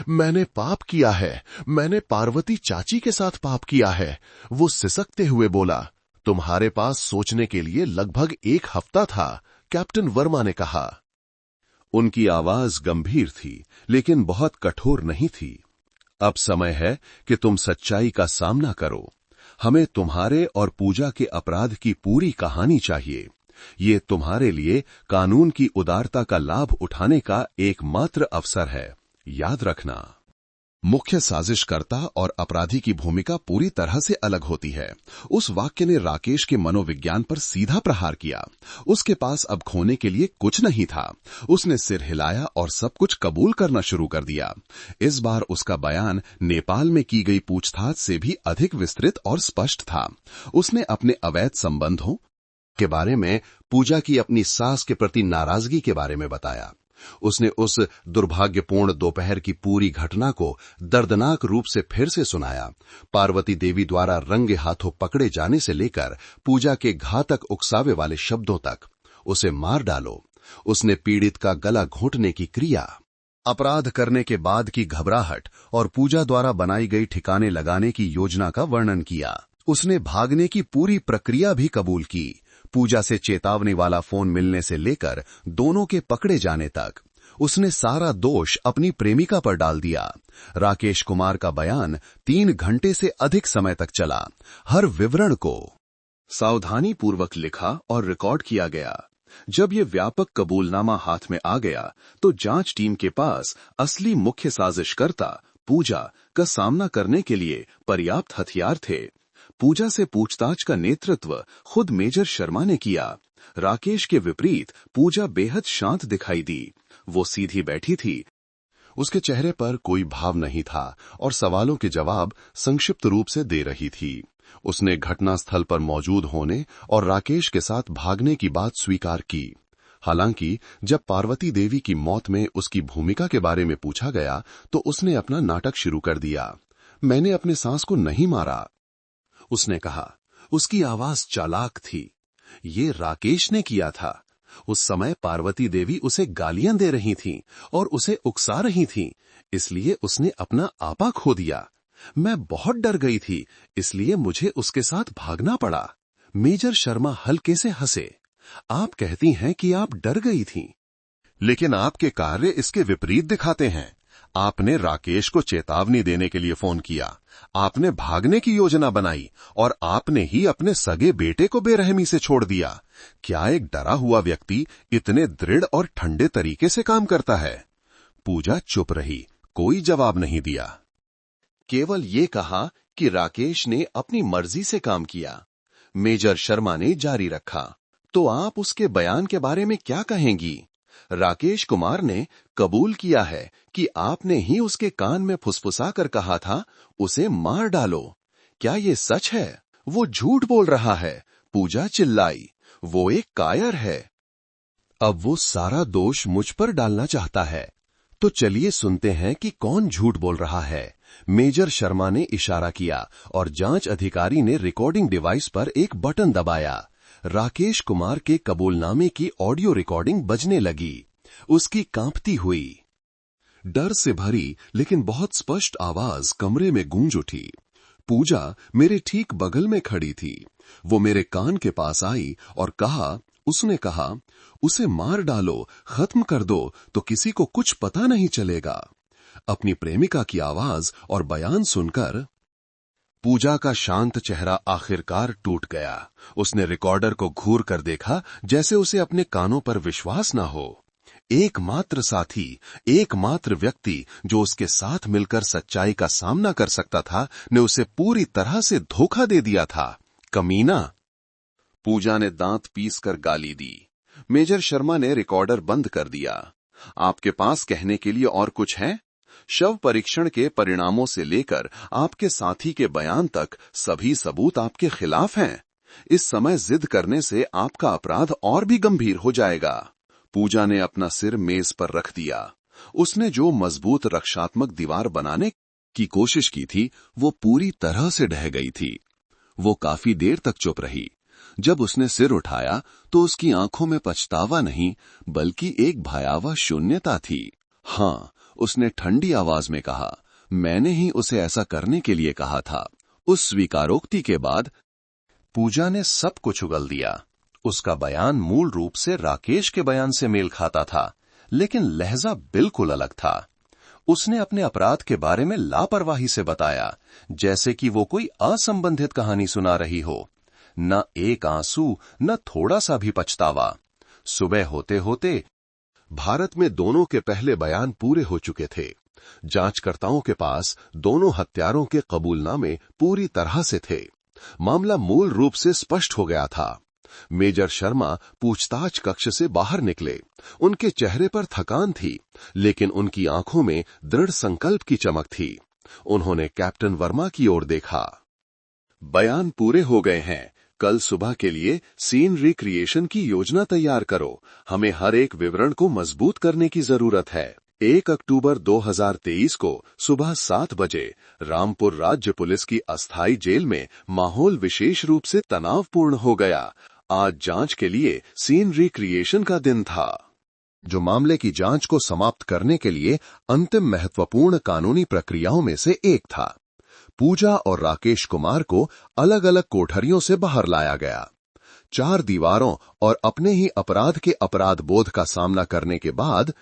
मैंने पाप किया है, मैंने पार्वती चाची के साथ पाप किया है, वो सिसकते हुए बोला। तुम्हारे पास सोचने के लिए लगभग 1 हफ्ता था, कैप्टन वर्मा ने कहा। उनकी आवाज गंभीर थी, लेकिन बहुत कठोर नहीं थी। अब समय है कि तुम सच्चाई का सामना करो। हमें तुम्हारे और पूजा के अपराध की पूरी कहानी चाहिए। ये तुम्हारे लिए कानून की उदारता का लाभ उठाने का एकमात्र अवसर है। याद रखना, मुख्य साजिशकर्ता और अपराधी की भूमिका पूरी तरह से अलग होती है। उस वाक्य ने राकेश के मनोविज्ञान पर सीधा प्रहार किया। उसके पास अब खोने के लिए कुछ नहीं था। उसने सिर हिलाया और सब कुछ कबूल करना शुरू कर दिया। इस बार उसका बयान नेपाल में की गई पूछताछ से भी अधिक विस्तृत और स्पष्ट था। उसने अपने अवैध संबंधों के बारे में, पूजा की अपनी सास के प्रति नाराजगी के बारे में बताया। उसने उस दुर्भाग्यपूर्ण दोपहर की पूरी घटना को दर्दनाक रूप से फिर से सुनाया। पार्वती देवी द्वारा रंगे हाथों पकड़े जाने से लेकर पूजा के घातक उकसावे वाले शब्दों तक। उसे मार डालो। उसने पीड़ित का गला घोंटने की क्रिया, अपराध करने के बाद की घबराहट और पूजा द्वारा बनाई गई ठिकाने लगाने की योजना का वर्णन किया। उसने भागने की पूरी प्रक्रिया भी कबूल की। पूजा से चेतावनी वाला फोन मिलने से लेकर दोनों के पकड़े जाने तक। उसने सारा दोष अपनी प्रेमिका पर डाल दिया। राकेश कुमार का बयान 3 घंटे से अधिक समय तक चला। हर विवरण को सावधानी पूर्वक लिखा और रिकॉर्ड किया गया। जब ये व्यापक कबूलनामा हाथ में आ गया तो जांच टीम के पास असली मुख्य साजिशकर्ता पूजा का सामना करने के लिए पर्याप्त हथियार थे। पूजा से पूछताछ का नेतृत्व खुद मेजर शर्मा ने किया। राकेश के विपरीत पूजा बेहद शांत दिखाई दी। वो सीधी बैठी थी। उसके चेहरे पर कोई भाव नहीं था और सवालों के जवाब संक्षिप्त रूप से दे रही थी। उसने घटनास्थल पर मौजूद होने और राकेश के साथ भागने की बात स्वीकार की। हालांकि जब पार्वती देवी की मौत में उसकी भूमिका के बारे में पूछा गया तो उसने अपना नाटक शुरू कर दिया। मैंने अपने सास को नहीं मारा, उसने कहा। उसकी आवाज चालाक थी। ये राकेश ने किया था। उस समय पार्वती देवी उसे गालियां दे रही थीं और उसे उकसा रही थीं, इसलिए उसने अपना आपा खो दिया। मैं बहुत डर गई थी, इसलिए मुझे उसके साथ भागना पड़ा। मेजर शर्मा हल्के से हंसे। आप कहती हैं कि आप डर गई थीं, लेकिन आपके कार्य इसके विपरीत दिखाते हैं। आपने राकेश को चेतावनी देने के लिए फोन किया, आपने भागने की योजना बनाई और आपने ही अपने सगे बेटे को बेरहमी से छोड़ दिया। क्या एक डरा हुआ व्यक्ति इतने दृढ़ और ठंडे तरीके से काम करता है? पूजा चुप रही, कोई जवाब नहीं दिया। केवल ये कहा कि राकेश ने अपनी मर्जी से काम किया। मेजर शर्मा ने जारी रखा, तो आप उसके बयान के बारे में क्या कहेंगी? राकेश कुमार ने कबूल किया है कि आपने ही उसके कान में फुसफुसा कर कहा था, उसे मार डालो। क्या ये सच है? वो झूठ बोल रहा है, पूजा चिल्लाई। वो एक कायर है। अब वो सारा दोष मुझ पर डालना चाहता है। तो चलिए सुनते हैं कि कौन झूठ बोल रहा है। मेजर शर्मा ने इशारा किया और जांच अधिकारी ने रिकॉर्डिंग डिवाइस पर एक बटन दबाया। राकेश कुमार के कबूलनामे की ऑडियो रिकॉर्डिंग बजने लगी। उसकी कांपती हुई, डर से भरी लेकिन बहुत स्पष्ट आवाज कमरे में गूंज उठी। पूजा मेरे ठीक बगल में खड़ी थी। वो मेरे कान के पास आई और उसने कहा, उसे मार डालो, खत्म कर दो, तो किसी को कुछ पता नहीं चलेगा। अपनी प्रेमिका की आवाज और बयान सुनकर पूजा का शांत चेहरा आखिरकार टूट गया। उसने रिकॉर्डर को घूर कर देखा, जैसे उसे अपने कानों पर विश्वास न हो। एकमात्र साथी, एकमात्र व्यक्ति जो उसके साथ मिलकर सच्चाई का सामना कर सकता था, ने उसे पूरी तरह से धोखा दे दिया था। कमीना! पूजा ने दांत पीसकर गाली दी। मेजर शर्मा ने रिकॉर्डर बंद कर दिया। आपके पास कहने के लिए और कुछ है? शव परीक्षण के परिणामों से लेकर आपके साथी के बयान तक सभी सबूत आपके खिलाफ हैं। इस समय जिद करने से आपका अपराध और भी गंभीर हो जाएगा। पूजा ने अपना सिर मेज पर रख दिया। उसने जो मजबूत रक्षात्मक दीवार बनाने की कोशिश की थी, वो पूरी तरह से ढह गई थी। वो काफी देर तक चुप रही। जब उसने सिर उठाया तो उसकी आंखों में पछतावा नहीं, बल्कि एक भयावह शून्यता थी। हाँ, उसने ठंडी आवाज में कहा, मैंने ही उसे ऐसा करने के लिए कहा था। उस स्वीकारोक्ति के बाद पूजा ने सब कुछ उगल दिया। उसका बयान मूल रूप से राकेश के बयान से मेल खाता था, लेकिन लहजा बिल्कुल अलग था। उसने अपने अपराध के बारे में लापरवाही से बताया, जैसे कि वो कोई असंबंधित कहानी सुना रही हो। न एक आंसू, न थोड़ा सा भी पछतावा। सुबह होते होते भारत में दोनों के पहले बयान पूरे हो चुके थे। जांचकर्ताओं के पास दोनों हत्यारों के कबूलनामे पूरी तरह से थे। मामला मूल रूप से स्पष्ट हो गया था। मेजर शर्मा पूछताछ कक्ष से बाहर निकले। उनके चेहरे पर थकान थी, लेकिन उनकी आंखों में दृढ़ संकल्प की चमक थी। उन्होंने कैप्टन वर्मा की ओर देखा। बयान पूरे हो गए हैं। कल सुबह के लिए सीन रिक्रिएशन की योजना तैयार करो। हमें हर एक विवरण को मजबूत करने की जरूरत है। 1 अक्टूबर 2023 को सुबह 7 बजे रामपुर राज्य पुलिस की अस्थायी जेल में माहौल विशेष रूप से तनावपूर्ण हो गया। आज जांच के लिए सीन रिक्रिएशन का दिन था, जो मामले की जांच को समाप्त करने के लिए अंतिम महत्वपूर्ण कानूनी प्रक्रियाओं में से एक था। पूजा और राकेश कुमार को अलग अलग कोठरियों से बाहर लाया गया। 4 दीवारों और अपने ही अपराध के अपराध बोध का सामना करने के बाद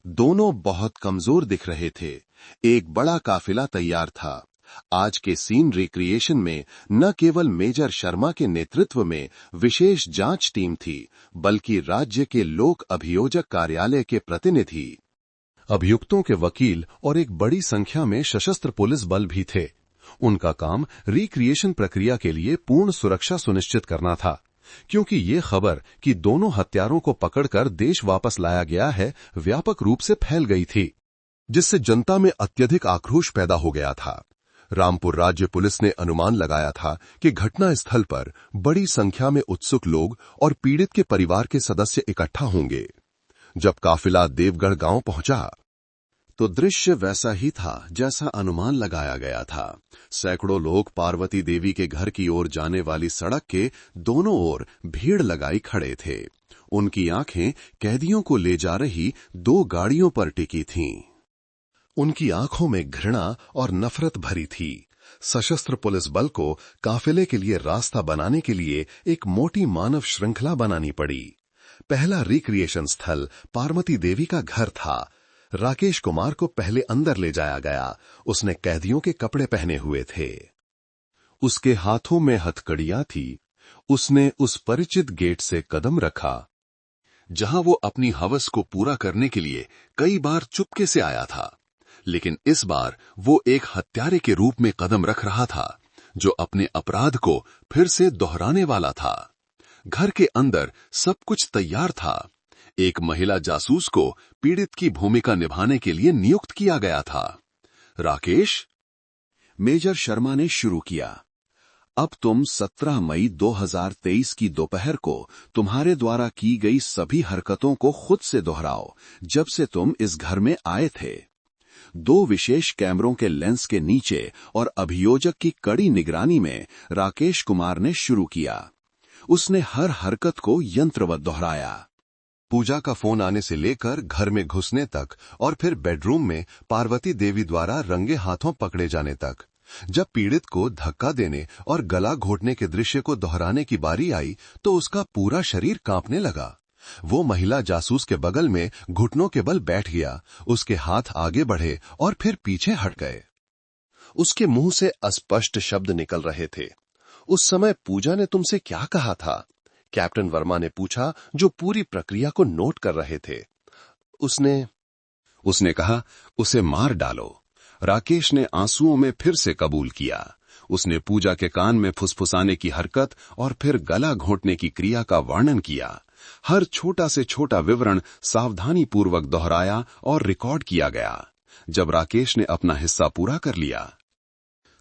दोनों बहुत कमजोर दिख रहे थे। एक बड़ा काफिला तैयार था। आज के सीन रिक्रिएशन में न केवल मेजर शर्मा के नेतृत्व में विशेष जांच टीम थी, बल्कि राज्य के लोक अभियोजक कार्यालय के प्रतिनिधि, अभियुक्तों के वकील और एक बड़ी संख्या में सशस्त्र पुलिस बल भी थे। उनका काम रिक्रिएशन प्रक्रिया के लिए पूर्ण सुरक्षा सुनिश्चित करना था, क्योंकि ये खबर कि दोनों हत्यारों को पकड़कर देश वापस लाया गया है व्यापक रूप से फैल गई थी, जिससे जनता में अत्यधिक आक्रोश पैदा हो गया था। रामपुर राज्य पुलिस ने अनुमान लगाया था कि घटना स्थल पर बड़ी संख्या में उत्सुक लोग और पीड़ित के परिवार के सदस्य इकट्ठा होंगे। जब काफिला देवगढ़ गांव पहुंचा तो दृश्य वैसा ही था जैसा अनुमान लगाया गया था। सैकड़ों लोग पार्वती देवी के घर की ओर जाने वाली सड़क के दोनों ओर भीड़ लगाई खड़े थे। उनकी आंखें कैदियों को ले जा रही 2 गाड़ियों पर टिकी थीं। उनकी आंखों में घृणा और नफरत भरी थी। सशस्त्र पुलिस बल को काफिले के लिए रास्ता बनाने के लिए एक मोटी मानव श्रृंखला बनानी पड़ी। पहला रिक्रिएशन स्थल पार्वती देवी का घर था। राकेश कुमार को पहले अंदर ले जाया गया। उसने कैदियों के कपड़े पहने हुए थे। उसके हाथों में हथकड़ियां थी। उसने उस परिचित गेट से कदम रखा, जहां वो अपनी हवस को पूरा करने के लिए कई बार चुपके से आया था। लेकिन इस बार वो एक हत्यारे के रूप में कदम रख रहा था, जो अपने अपराध को फिर से दोहराने वाला था। घर के अंदर सब कुछ तैयार था। एक महिला जासूस को पीड़ित की भूमिका निभाने के लिए नियुक्त किया गया था। राकेश, मेजर शर्मा ने शुरू किया, अब तुम 17 मई 2023 की दोपहर को तुम्हारे द्वारा की गई सभी हरकतों को खुद से दोहराओ, जब से तुम इस घर में आए थे। 2 विशेष कैमरों के लेंस के नीचे और अभियोजक की कड़ी निगरानी में राकेश कुमार ने शुरू किया। उसने हर हरकत को यंत्रवत दोहराया। पूजा का फोन आने से लेकर घर में घुसने तक और फिर बेडरूम में पार्वती देवी द्वारा रंगे हाथों पकड़े जाने तक। जब पीड़ित को धक्का देने और गला घोटने के दृश्य को दोहराने की बारी आई तो उसका पूरा शरीर कांपने लगा। वो महिला जासूस के बगल में घुटनों के बल बैठ गया। उसके हाथ आगे बढ़े और फिर पीछे हट गए। उसके मुंह से अस्पष्ट शब्द निकल रहे थे। उस समय पूजा ने तुमसे क्या कहा था? कैप्टन वर्मा ने पूछा, जो पूरी प्रक्रिया को नोट कर रहे थे। उसने कहा, उसे मार डालो। राकेश ने आंसुओं में फिर से कबूल किया। उसने पूजा के कान में फुसफुसाने की हरकत और फिर गला घोंटने की क्रिया का वर्णन किया। हर छोटा से छोटा विवरण सावधानी पूर्वक दोहराया और रिकॉर्ड किया गया। जब राकेश ने अपना हिस्सा पूरा कर लिया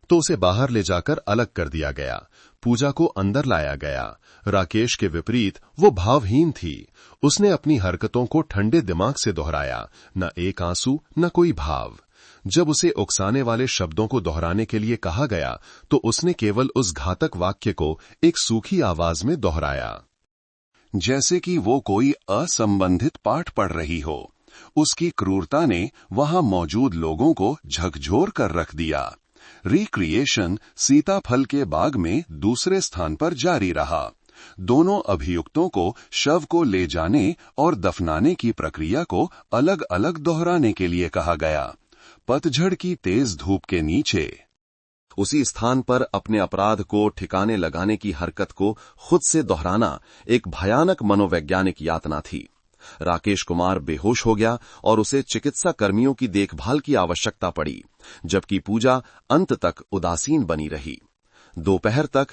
तो उसे बाहर ले जाकर अलग कर दिया गया। पूजा को अंदर लाया गया। राकेश के विपरीत वो भावहीन थी। उसने अपनी हरकतों को ठंडे दिमाग से दोहराया, न एक आंसू न कोई भाव। जब उसे उकसाने वाले शब्दों को दोहराने के लिए कहा गया तो उसने केवल उस घातक वाक्य को एक सूखी आवाज में दोहराया, जैसे कि वो कोई असंबंधित पाठ पढ़ रही हो। उसकी क्रूरता ने वहां मौजूद लोगों को झकझोर कर रख दिया। रिक्रिएशन सीताफल के बाग में दूसरे स्थान पर जारी रहा। दोनों अभियुक्तों को शव को ले जाने और दफनाने की प्रक्रिया को अलग अलग दोहराने के लिए कहा गया। पतझड़ की तेज धूप के नीचे उसी स्थान पर अपने अपराध को ठिकाने लगाने की हरकत को खुद से दोहराना एक भयानक मनोवैज्ञानिक यातना थी। राकेश कुमार बेहोश हो गया और उसे चिकित्सा कर्मियों की देखभाल की आवश्यकता पड़ी, जबकि पूजा अंत तक उदासीन बनी रही। दोपहर तक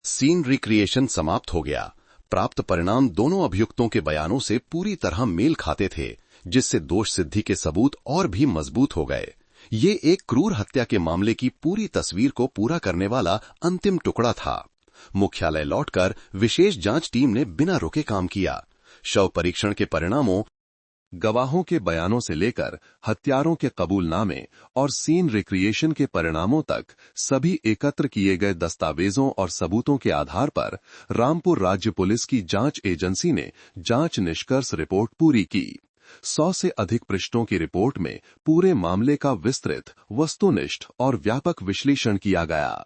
सीन रिक्रिएशन समाप्त हो गया। प्राप्त परिणाम दोनों अभियुक्तों के बयानों से पूरी तरह मेल खाते थे, जिससे दोष सिद्धि के सबूत और भी मजबूत हो गए। ये एक क्रूर हत्या के मामले की पूरी तस्वीर को पूरा करने वाला अंतिम टुकड़ा था। मुख्यालय लौटकर विशेष जांच टीम ने बिना रुके काम किया। शव परीक्षण के परिणामों, गवाहों के बयानों से लेकर हत्यारों के कबूलनामे और सीन रिक्रिएशन के परिणामों तक सभी एकत्र किए गए दस्तावेजों और सबूतों के आधार पर रामपुर राज्य पुलिस की जांच एजेंसी ने जांच निष्कर्ष रिपोर्ट पूरी की। 100 से अधिक पृष्ठों की रिपोर्ट में पूरे मामले का विस्तृत, वस्तुनिष्ठ और व्यापक विश्लेषण किया गया,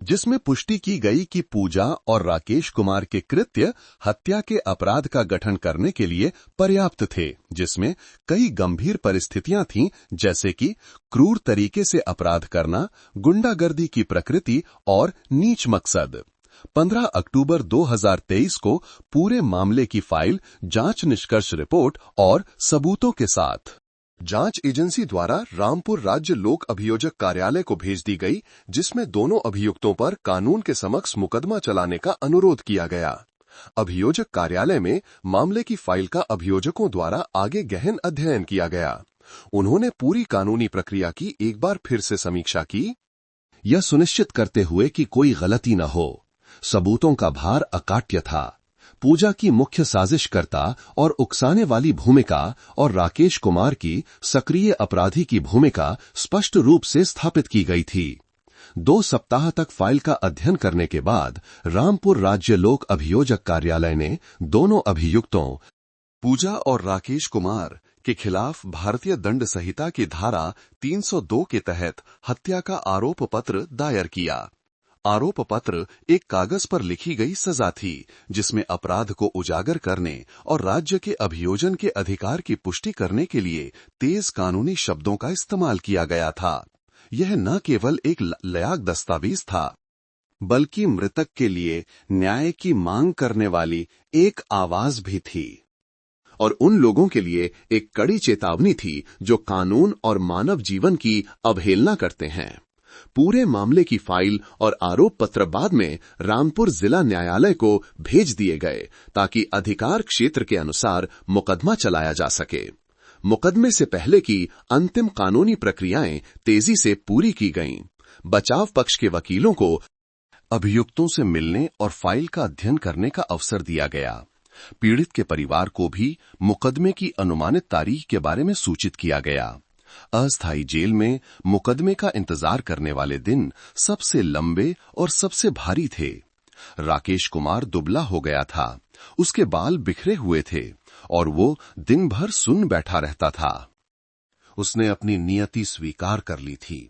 जिसमें पुष्टि की गई कि पूजा और राकेश कुमार के कृत्य हत्या के अपराध का गठन करने के लिए पर्याप्त थे, जिसमें कई गंभीर परिस्थितियां थीं, जैसे कि क्रूर तरीके से अपराध करना, गुंडागर्दी की प्रकृति और नीच मकसद। 15 अक्टूबर 2023 को पूरे मामले की फाइल, जांच निष्कर्ष रिपोर्ट और सबूतों के साथ जांच एजेंसी द्वारा रामपुर राज्य लोक अभियोजक कार्यालय को भेज दी गई, जिसमें दोनों अभियुक्तों पर कानून के समक्ष मुकदमा चलाने का अनुरोध किया गया। अभियोजक कार्यालय में मामले की फाइल का अभियोजकों द्वारा आगे गहन अध्ययन किया गया। उन्होंने पूरी कानूनी प्रक्रिया की एक बार फिर से समीक्षा की, यह सुनिश्चित करते हुए कि कोई गलती न हो। सबूतों का भार अकाट्य था। पूजा की मुख्य साजिशकर्ता और उकसाने वाली भूमिका और राकेश कुमार की सक्रिय अपराधी की भूमिका स्पष्ट रूप से स्थापित की गई थी। 2 सप्ताह तक फाइल का अध्ययन करने के बाद रामपुर राज्य लोक अभियोजक कार्यालय ने दोनों अभियुक्तों पूजा और राकेश कुमार के खिलाफ भारतीय दंड संहिता की धारा 302 के तहत हत्या का आरोप पत्र दायर किया। आरोप पत्र एक कागज पर लिखी गई सजा थी, जिसमें अपराध को उजागर करने और राज्य के अभियोजन के अधिकार की पुष्टि करने के लिए तेज कानूनी शब्दों का इस्तेमाल किया गया था। यह न केवल एक लयाक दस्तावेज था, बल्कि मृतक के लिए न्याय की मांग करने वाली एक आवाज भी थी, और उन लोगों के लिए एक कड़ी चेतावनी थी जो कानून और मानव जीवन की अवहेलना करते हैं। पूरे मामले की फाइल और आरोप पत्र बाद में रामपुर जिला न्यायालय को भेज दिए गए, ताकि अधिकार क्षेत्र के अनुसार मुकदमा चलाया जा सके। मुकदमे से पहले की अंतिम कानूनी प्रक्रियाएं तेजी से पूरी की गईं। बचाव पक्ष के वकीलों को अभियुक्तों से मिलने और फाइल का अध्ययन करने का अवसर दिया गया। पीड़ित के परिवार को भी मुकदमे की अनुमानित तारीख के बारे में सूचित किया गया। अस्थायी जेल में मुकदमे का इंतजार करने वाले दिन सबसे लंबे और सबसे भारी थे। राकेश कुमार दुबला हो गया था, उसके बाल बिखरे हुए थे और वो दिन भर सुन बैठा रहता था। उसने अपनी नियति स्वीकार कर ली थी।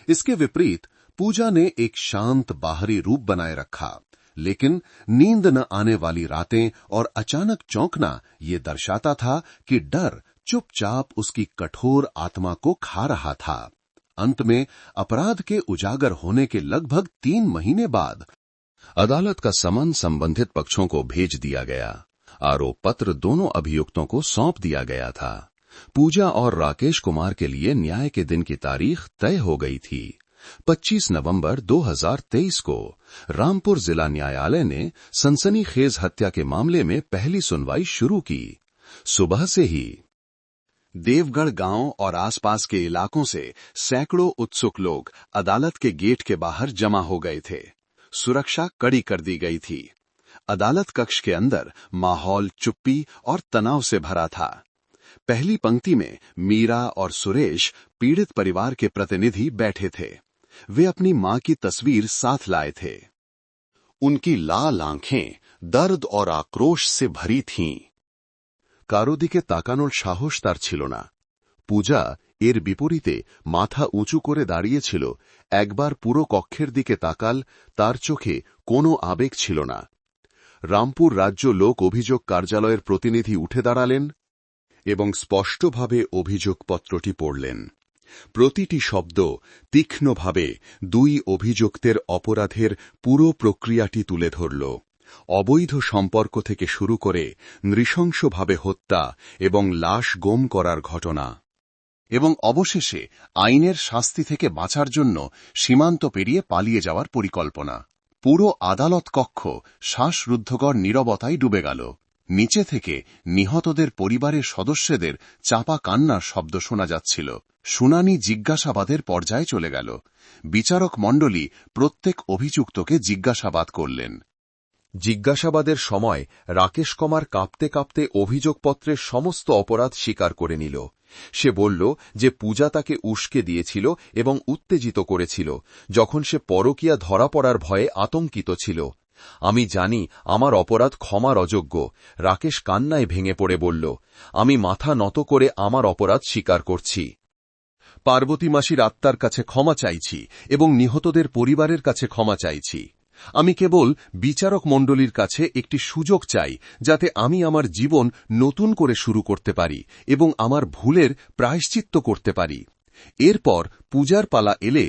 इसके विपरीत पूजा ने एक शांत बाहरी रूप बनाए रखा, लेकिन नींद न आने वाली रातें और अचानक चौंकना ये दर्शाता था कि डर चुपचाप उसकी कठोर आत्मा को खा रहा था। अंत में अपराध के उजागर होने के लगभग 3 महीने बाद अदालत का समन संबंधित पक्षों को भेज दिया गया। आरोप पत्र दोनों अभियुक्तों को सौंप दिया गया था। पूजा और राकेश कुमार के लिए न्याय के दिन की तारीख तय हो गई थी। 25 नवंबर 2023 को रामपुर जिला न्यायालय ने सनसनीखेज हत्या के मामले में पहली सुनवाई शुरू की। सुबह से ही देवगढ़ गांव और आसपास के इलाकों से सैकड़ों उत्सुक लोग अदालत के गेट के बाहर जमा हो गए थे। सुरक्षा कड़ी कर दी गई थी। अदालत कक्ष के अंदर माहौल चुप्पी और तनाव से भरा था। पहली पंक्ति में मीरा और सुरेश पीड़ित परिवार के प्रतिनिधि बैठे थे। वे अपनी मां की तस्वीर साथ लाए थे। उनकी लाल आंखें दर्द और आक्रोश से भरी थीं। কারো দিকে তাকানোর সাহস তার ছিল না। পূজা এর বিপরীতে মাথা উঁচু করে দাঁড়িয়েছিল। একবার পুরো কক্ষের দিকে তাকাল, তার চোখে কোনো আবেগ ছিল না। রামপুর রাজ্য লোক অভিযোগ কার্যালয়ের প্রতিনিধি উঠে দাঁড়ালেন এবং স্পষ্টভাবে অভিযোগপত্রটি পড়লেন। প্রতিটি শব্দ তীক্ষ্ণভাবে দুই অভিযুক্তের অপরাধের পুরো প্রক্রিয়াটি তুলে ধরল। অবৈধ সম্পর্ক থেকে শুরু করে নৃশংসভাবে হত্যা এবং লাশ গুম করার ঘটনা, এবং অবশেষে আইনের শাস্তি থেকে বাঁচার জন্য সীমান্ত পেরিয়ে পালিয়ে যাওয়ার পরিকল্পনা। পুরো আদালত কক্ষ শ্বাসরুদ্ধকর নীরবতায় ডুবে গেল। নিচে থেকে নিহতদের পরিবারের সদস্যদের চাপা কান্নার শব্দ শোনা যাচ্ছিল। শুনানি জিজ্ঞাসাবাদের পর্যায়ে চলে গেল। বিচারক মণ্ডলী প্রত্যেক অভিযুক্তকে জিজ্ঞাসাবাদ করলেন। জিজ্ঞাসাবাদের সময় রাকেশ কুমার কাঁপতে কাঁপতে অভিযোগপত্রের সমস্ত অপরাধ স্বীকার করে নিল। সে বলল যে পূজা তাকে উস্কে দিয়েছিল এবং উত্তেজিত করেছিল যখন সে পরকীয়া ধরা পড়ার ভয়ে আতঙ্কিত ছিল। আমি জানি আমার অপরাধ ক্ষমার অযোগ্য। রাকেশ কান্নায় ভেঙে পড়ে বলল, আমি মাথা নত করে আমার অপরাধ স্বীকার করছি। পার্বতী মাসির আত্মার কাছে ক্ষমা চাইছি এবং নিহতদের পরিবারের কাছে ক্ষমা চাইছি। আমি কেবল বিচারক মণ্ডলীর কাছে একটি সুযোগ চাই যাতে আমি আমার জীবন নতুন করে শুরু করতে পারি এবং আমার ভুলের প্রায়শ্চিত্ত করতে পারি। এরপর পূজার পালা এলে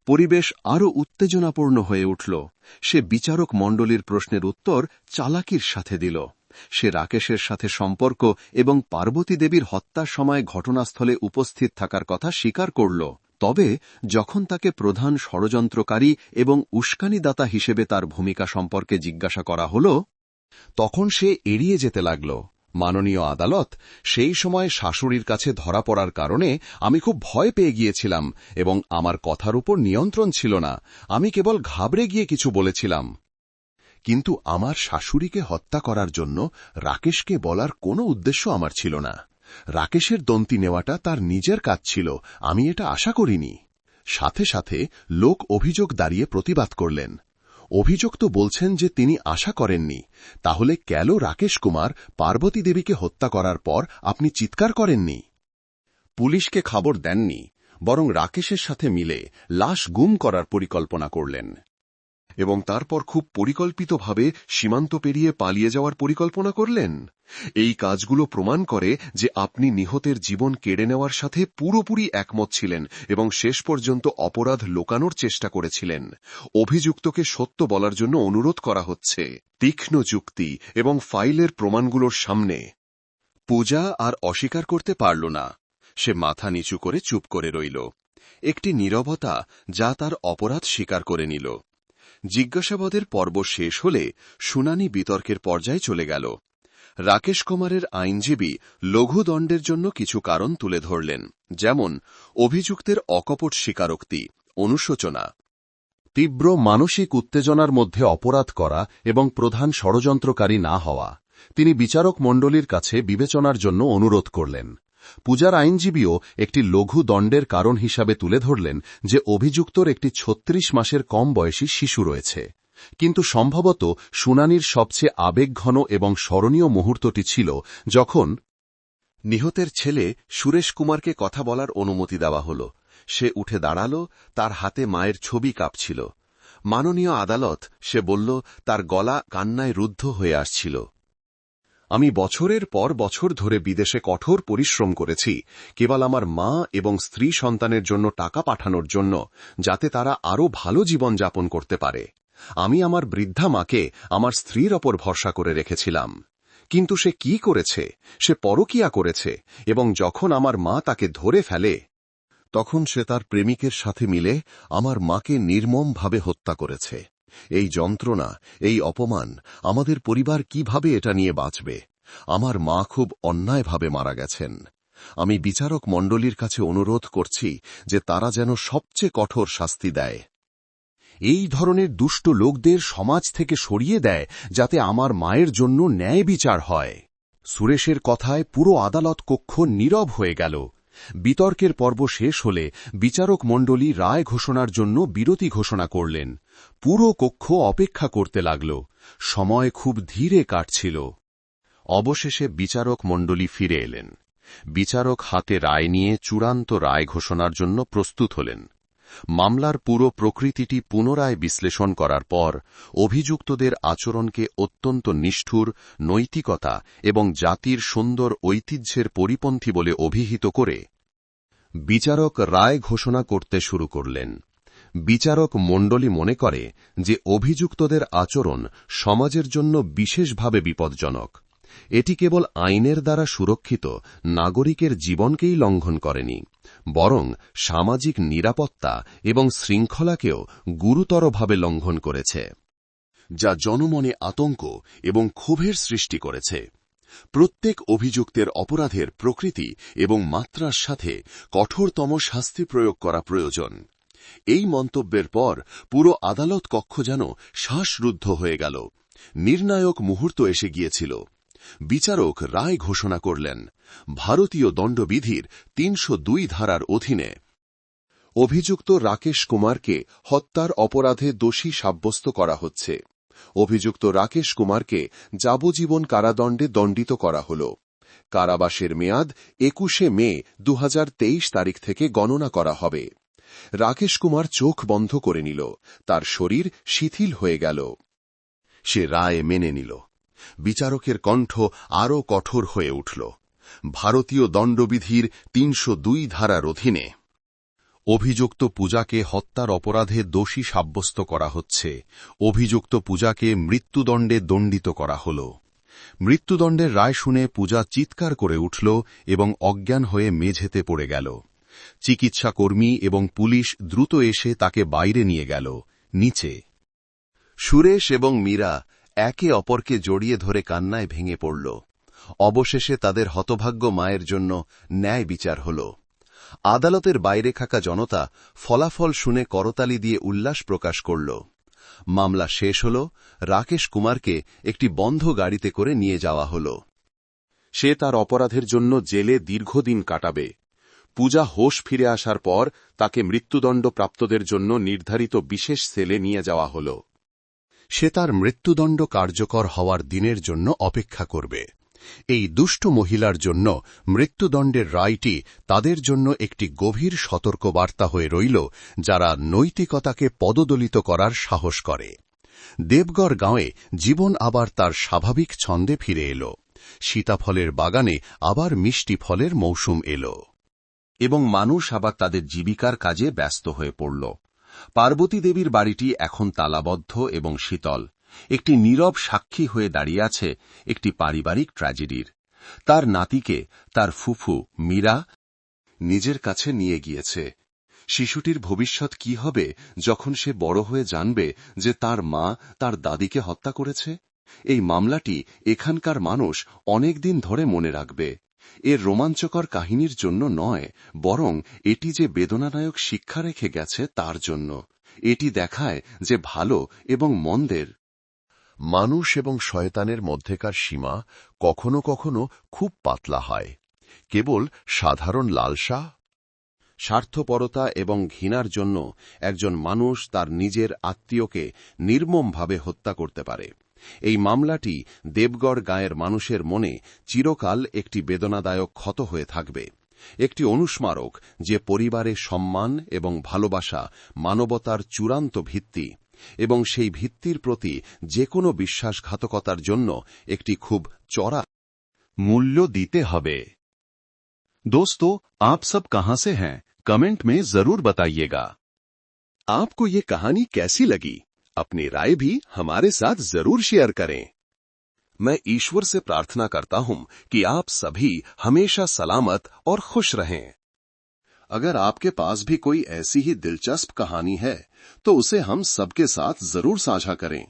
পরিবেশ আরও উত্তেজনাপূর্ণ হয়ে উঠল। সে বিচারক মণ্ডলীর প্রশ্নের উত্তর চালাকির সাথে দিল। সে রাকেশের সাথে সম্পর্ক এবং পার্বতী দেবীর হত্যার সময় ঘটনাস্থলে উপস্থিত থাকার কথা স্বীকার করল। তবে যখন তাকে প্রধান ষড়যন্ত্রকারী এবং উস্কানিদাতা হিসেবে তার ভূমিকা সম্পর্কে জিজ্ঞাসা করা হল, তখন সে এড়িয়ে যেতে লাগল। মাননীয় আদালত, সেই সময় শাশুড়ির কাছে ধরা পড়ার কারণে আমি খুব ভয় পেয়ে গিয়েছিলাম এবং আমার কথার উপর নিয়ন্ত্রণ ছিল না। আমি কেবল ঘাবড়ে গিয়ে কিছু বলেছিলাম। কিন্তু আমার শাশুড়িকে হত্যা করার জন্য রাকেশকে বলার কোনো উদ্দেশ্য আমার ছিল না। রাকেশের দন্তি নেওয়াটা তার নিজের কাজ ছিল, আমি এটা আশা করিনি। সাথে সাথে লোক অভিযোগ দাঁড়িয়ে প্রতিবাদ করলেন। অভিযুক্ত বলছেন যে তিনি আশা করেননি। তাহলে কেন রাকেশ কুমার পার্বতী দেবীকে হত্যা করার পর আপনি চিৎকার করেননি? পুলিশকে খবর দেননি, বরং রাকেশের সাথে মিলে লাশ গুম করার পরিকল্পনা করলেন এবং তারপর খুব পরিকল্পিতভাবে সীমান্ত পেরিয়ে পালিয়ে যাওয়ার পরিকল্পনা করলেন। এই কাজগুলো প্রমাণ করে যে আপনি নিহতের জীবন কেড়ে নেওয়ার সাথে পুরোপুরি একমত ছিলেন এবং শেষ পর্যন্ত অপরাধ লুকানোর চেষ্টা করেছিলেন। অভিযুক্তকে সত্য বলার জন্য অনুরোধ করা হচ্ছে। তীক্ষ্ণ যুক্তি এবং ফাইলের প্রমাণগুলোর সামনে পূজা আর অস্বীকার করতে পারল না। সে মাথা নিচু করে চুপ করে রইল। একটি নীরবতা যা তার অপরাধ স্বীকার করে নিল। জিজ্ঞাসাবাদের পর্ব শেষ হলে শুনানি বিতর্কের পর্যায়ে চলে গেল। রাকেশ কুমারের আইনজীবী লঘু দণ্ডের জন্য কিছু কারণ তুলে ধরলেন, যেমন অভিযুক্তের অকপট স্বীকারোক্তি, অনুশোচনা, তীব্র মানসিক উত্তেজনার মধ্যে অপরাধ করা এবং প্রধান ষড়যন্ত্রকারী না হওয়া। তিনি বিচারক মণ্ডলীর কাছে বিবেচনার জন্য অনুরোধ করলেন। পূজার আইনজীবীও একটি লঘু দণ্ডের কারণ হিসাবে তুলে ধরলেন যে অভিযুক্তর একটি ৩৬ মাসের কম বয়সী শিশু রয়েছে। কিন্তু সম্ভবত শুনানির সবচেয়ে আবেগঘন এবং স্মরণীয় মুহূর্তটি ছিল যখন নিহতের ছেলে সুরেশ কুমারকে কথা বলার অনুমতি দেওয়া হল। সে উঠে দাঁড়াল, তার হাতে মায়ের ছবি কাঁপছিল। মাননীয় আদালত, সে বলল, তার গলা কান্নায় রুদ্ধ হয়ে আসছিল। আমি বছরের পর বছর ধরে বিদেশে কঠোর পরিশ্রম করেছি, কেবল আমার মা এবং স্ত্রী সন্তানের জন্য টাকা পাঠানোর জন্য, যাতে তারা আরও ভালো জীবন যাপন করতে পারে। আমি আমার বৃদ্ধা মাকে আমার স্ত্রীর ওপর ভরসা করে রেখেছিলাম। কিন্তু সে কি করেছে? সে পরকীয়া করেছে এবং যখন আমার মা তাকে ধরে ফেলে তখন সে তার প্রেমিকের সাথে মিলে আমার মাকে নির্মমভাবে হত্যা করেছে। এই যন্ত্রণা, এই অপমান, আমাদের পরিবার কিভাবে এটা নিয়ে বাঁচবে? আমার মা খুব অন্যায়ভাবে মারা গেছেন। আমি বিচারক মণ্ডলীর কাছে অনুরোধ করছি যে তারা যেন সবচেয়ে কঠোর শাস্তি দেয়। এই ধরনের দুষ্ট লোকদের সমাজ থেকে সরিয়ে দেয়, যাতে আমার মায়ের জন্য ন্যায় বিচার হয়। সুরেশের কথায় পুরো আদালত কক্ষ নীরব হয়ে গেল। বিতর্কের পর্ব শেষ হলে বিচারক মণ্ডলী রায় ঘোষণার জন্য বিরতি ঘোষণা করলেন। পুরো কক্ষ অপেক্ষা করতে লাগল। সময় খুব ধীরে কাটছিল। অবশেষে বিচারক মণ্ডলী ফিরে এলেন। বিচারক হাতে রায় নিয়ে চূড়ান্ত রায় ঘোষণার জন্য প্রস্তুত হলেন। মামলার পুরো প্রকৃতিটি পুনরায় বিশ্লেষণ করার পর অভিযুক্তদের আচরণকে অত্যন্ত নিষ্ঠুর, নৈতিকতা এবং জাতির সুন্দর ঐতিহ্যের পরিপন্থী বলে অভিহিত করে বিচারক রায় ঘোষণা করতে শুরু করলেন। বিচারক মণ্ডলী মনে করে যে অভিযুক্তদের আচরণ সমাজের জন্য বিশেষভাবে বিপজ্জনক। এটি কেবল আইনের দ্বারা সুরক্ষিত নাগরিকের জীবনকেই লঙ্ঘন করেনি, বরং সামাজিক নিরাপত্তা এবং শৃঙ্খলাকেও গুরুতরভাবে লঙ্ঘন করেছে, যা জনমনে আতঙ্ক এবং ক্ষোভের সৃষ্টি করেছে। প্রত্যেক অভিযুক্তের অপরাধের প্রকৃতি এবং মাত্রার সাথে কঠোরতম শাস্তি প্রয়োগ করা প্রয়োজন। এই মন্তব্যের পর পুরো আদালত কক্ষ যেন শ্বাসরুদ্ধ হয়ে গেল। নির্ণায়ক মুহূর্ত এসে গিয়েছিল। বিচারক রায় ঘোষণা করলেন, ভারতীয় দণ্ডবিধির ৩০২ ধারার অধীনে অভিযুক্ত রাকেশ কুমারকে হত্যার অপরাধে দোষী সাব্যস্ত করা হচ্ছে। অভিযুক্ত রাকেশ কুমারকে যাবজ্জীবন কারাদণ্ডে দণ্ডিত করা হল। কারাবাসের মেয়াদ ২১শে মে ২০২৩ তারিখ থেকে গণনা করা হবে। রাকেশ কুমার চোখ বন্ধ করে নিল। তার শরীর শিথিল হয়ে গেল। সে রায় মেনে নিল। বিচারকের কণ্ঠ আরও কঠোর হয়ে উঠল। ভারতীয় দণ্ডবিধির ৩০২ ধারার অধীনে অভিযুক্ত পূজাকে হত্যার অপরাধে দোষী সাব্যস্ত করা হচ্ছে। অভিযুক্ত পূজাকে মৃত্যুদণ্ডে দণ্ডিত করা হল। মৃত্যুদণ্ডের রায় শুনে পূজা চিৎকার করে উঠল এবং অজ্ঞান হয়ে মেঝেতে পড়ে গেল। চিকিৎসাকর্মী এবং পুলিশ দ্রুত এসে তাকে বাইরে নিয়ে গেল। নিচে সুরেশ এবং মীরা একে অপরকে জড়িয়ে ধরে কান্নায় ভেঙে পড়ল। অবশেষে তাদের হতভাগ্য মায়ের জন্য ন্যায় বিচার হল। আদালতের বাইরে থাকা জনতা ফলাফল শুনে করতালি দিয়ে উল্লাস প্রকাশ করল। মামলা শেষ হল। রাকেশ কুমারকে একটি বন্ধ গাড়িতে করে নিয়ে যাওয়া হল। সে তার অপরাধের জন্য জেলে দীর্ঘদিন কাটাবে। পূজা হোশ ফিরে আসার পর তাকে মৃত্যুদণ্ড প্রাপ্তদের জন্য নির্ধারিত বিশেষ সেলে নিয়ে যাওয়া হল। সে তার মৃত্যুদণ্ড কার্যকর হওয়ার দিনের জন্য অপেক্ষা করবে। এই দুষ্ট মহিলার জন্য মৃত্যুদণ্ডের রায়টি তাদের জন্য একটি গভীর সতর্কবার্তা হয়ে রইল, যারা নৈতিকতাকে পদদলিত করার সাহস করে। দেবগড় গাঁয়ে জীবন আবার তার স্বাভাবিক ছন্দে ফিরে এল। সীতাফলের বাগানে আবার মিষ্টি ফলের মৌসুম এল এবং মানুষ আবার তাদের জীবিকার কাজে ব্যস্ত হয়ে পড়ল। পার্বতী দেবীর বাড়িটি এখন তালাবদ্ধ এবং শীতল, একটি নীরব সাক্ষী হয়ে দাঁড়িয়ে আছে একটি পারিবারিক ট্র্যাজেডির। তার নাতিকে তার ফুফু মীরা নিজের কাছে নিয়ে গিয়েছে। শিশুটির ভবিষ্যৎ কি হবে যখন সে বড় হয়ে জানবে যে তার মা তার দাদিকে হত্যা করেছে? এই মামলাটি এখানকার মানুষ অনেক দিন ধরে মনে রাখবে। এর রোমাঞ্চকর কাহিনীর জন্য নয়, বরং এটি যে বেদনাদায়ক শিক্ষা রেখে গেছে তার জন্য। এটি দেখায় যে ভালো এবং মন্দের, মানুষ এবং শয়তানের মধ্যেকার সীমা কখনো কখনো খুব পাতলা হয়। কেবল সাধারণ লালসা, স্বার্থপরতা এবং ঘৃণার জন্য একজন মানুষ তার নিজের আত্মীয়কে নির্মমভাবে হত্যা করতে পারে। এই মামলাটি দেবগড় গাঁয়ের মানুষের মনে চিরকাল একটি বেদনাদায়ক ক্ষত হয়ে থাকবে, একটি অনুস্মারক যে পরিবারের সম্মান এবং ভালোবাসা মানবতার চূড়ান্ত ভিত্তি, এবং সেই ভিত্তির প্রতি যে কোনো বিশ্বাসঘাতকতার জন্য একটি খুব চড়া মূল্য দিতে হবে। दोस्तों, आप सब कहां से हैं? कमेंट में जरूर बताइएगा। आपको ये कहानी कैसी लगी? अपनी राय भी हमारे साथ जरूर शेयर करें। मैं ईश्वर से प्रार्थना करता हूं कि आप सभी हमेशा सलामत और खुश रहें। अगर आपके पास भी कोई ऐसी ही दिलचस्प कहानी है तो उसे हम सबके साथ जरूर साझा करें।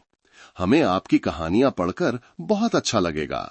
हमें आपकी कहानियां पढ़कर बहुत अच्छा लगेगा।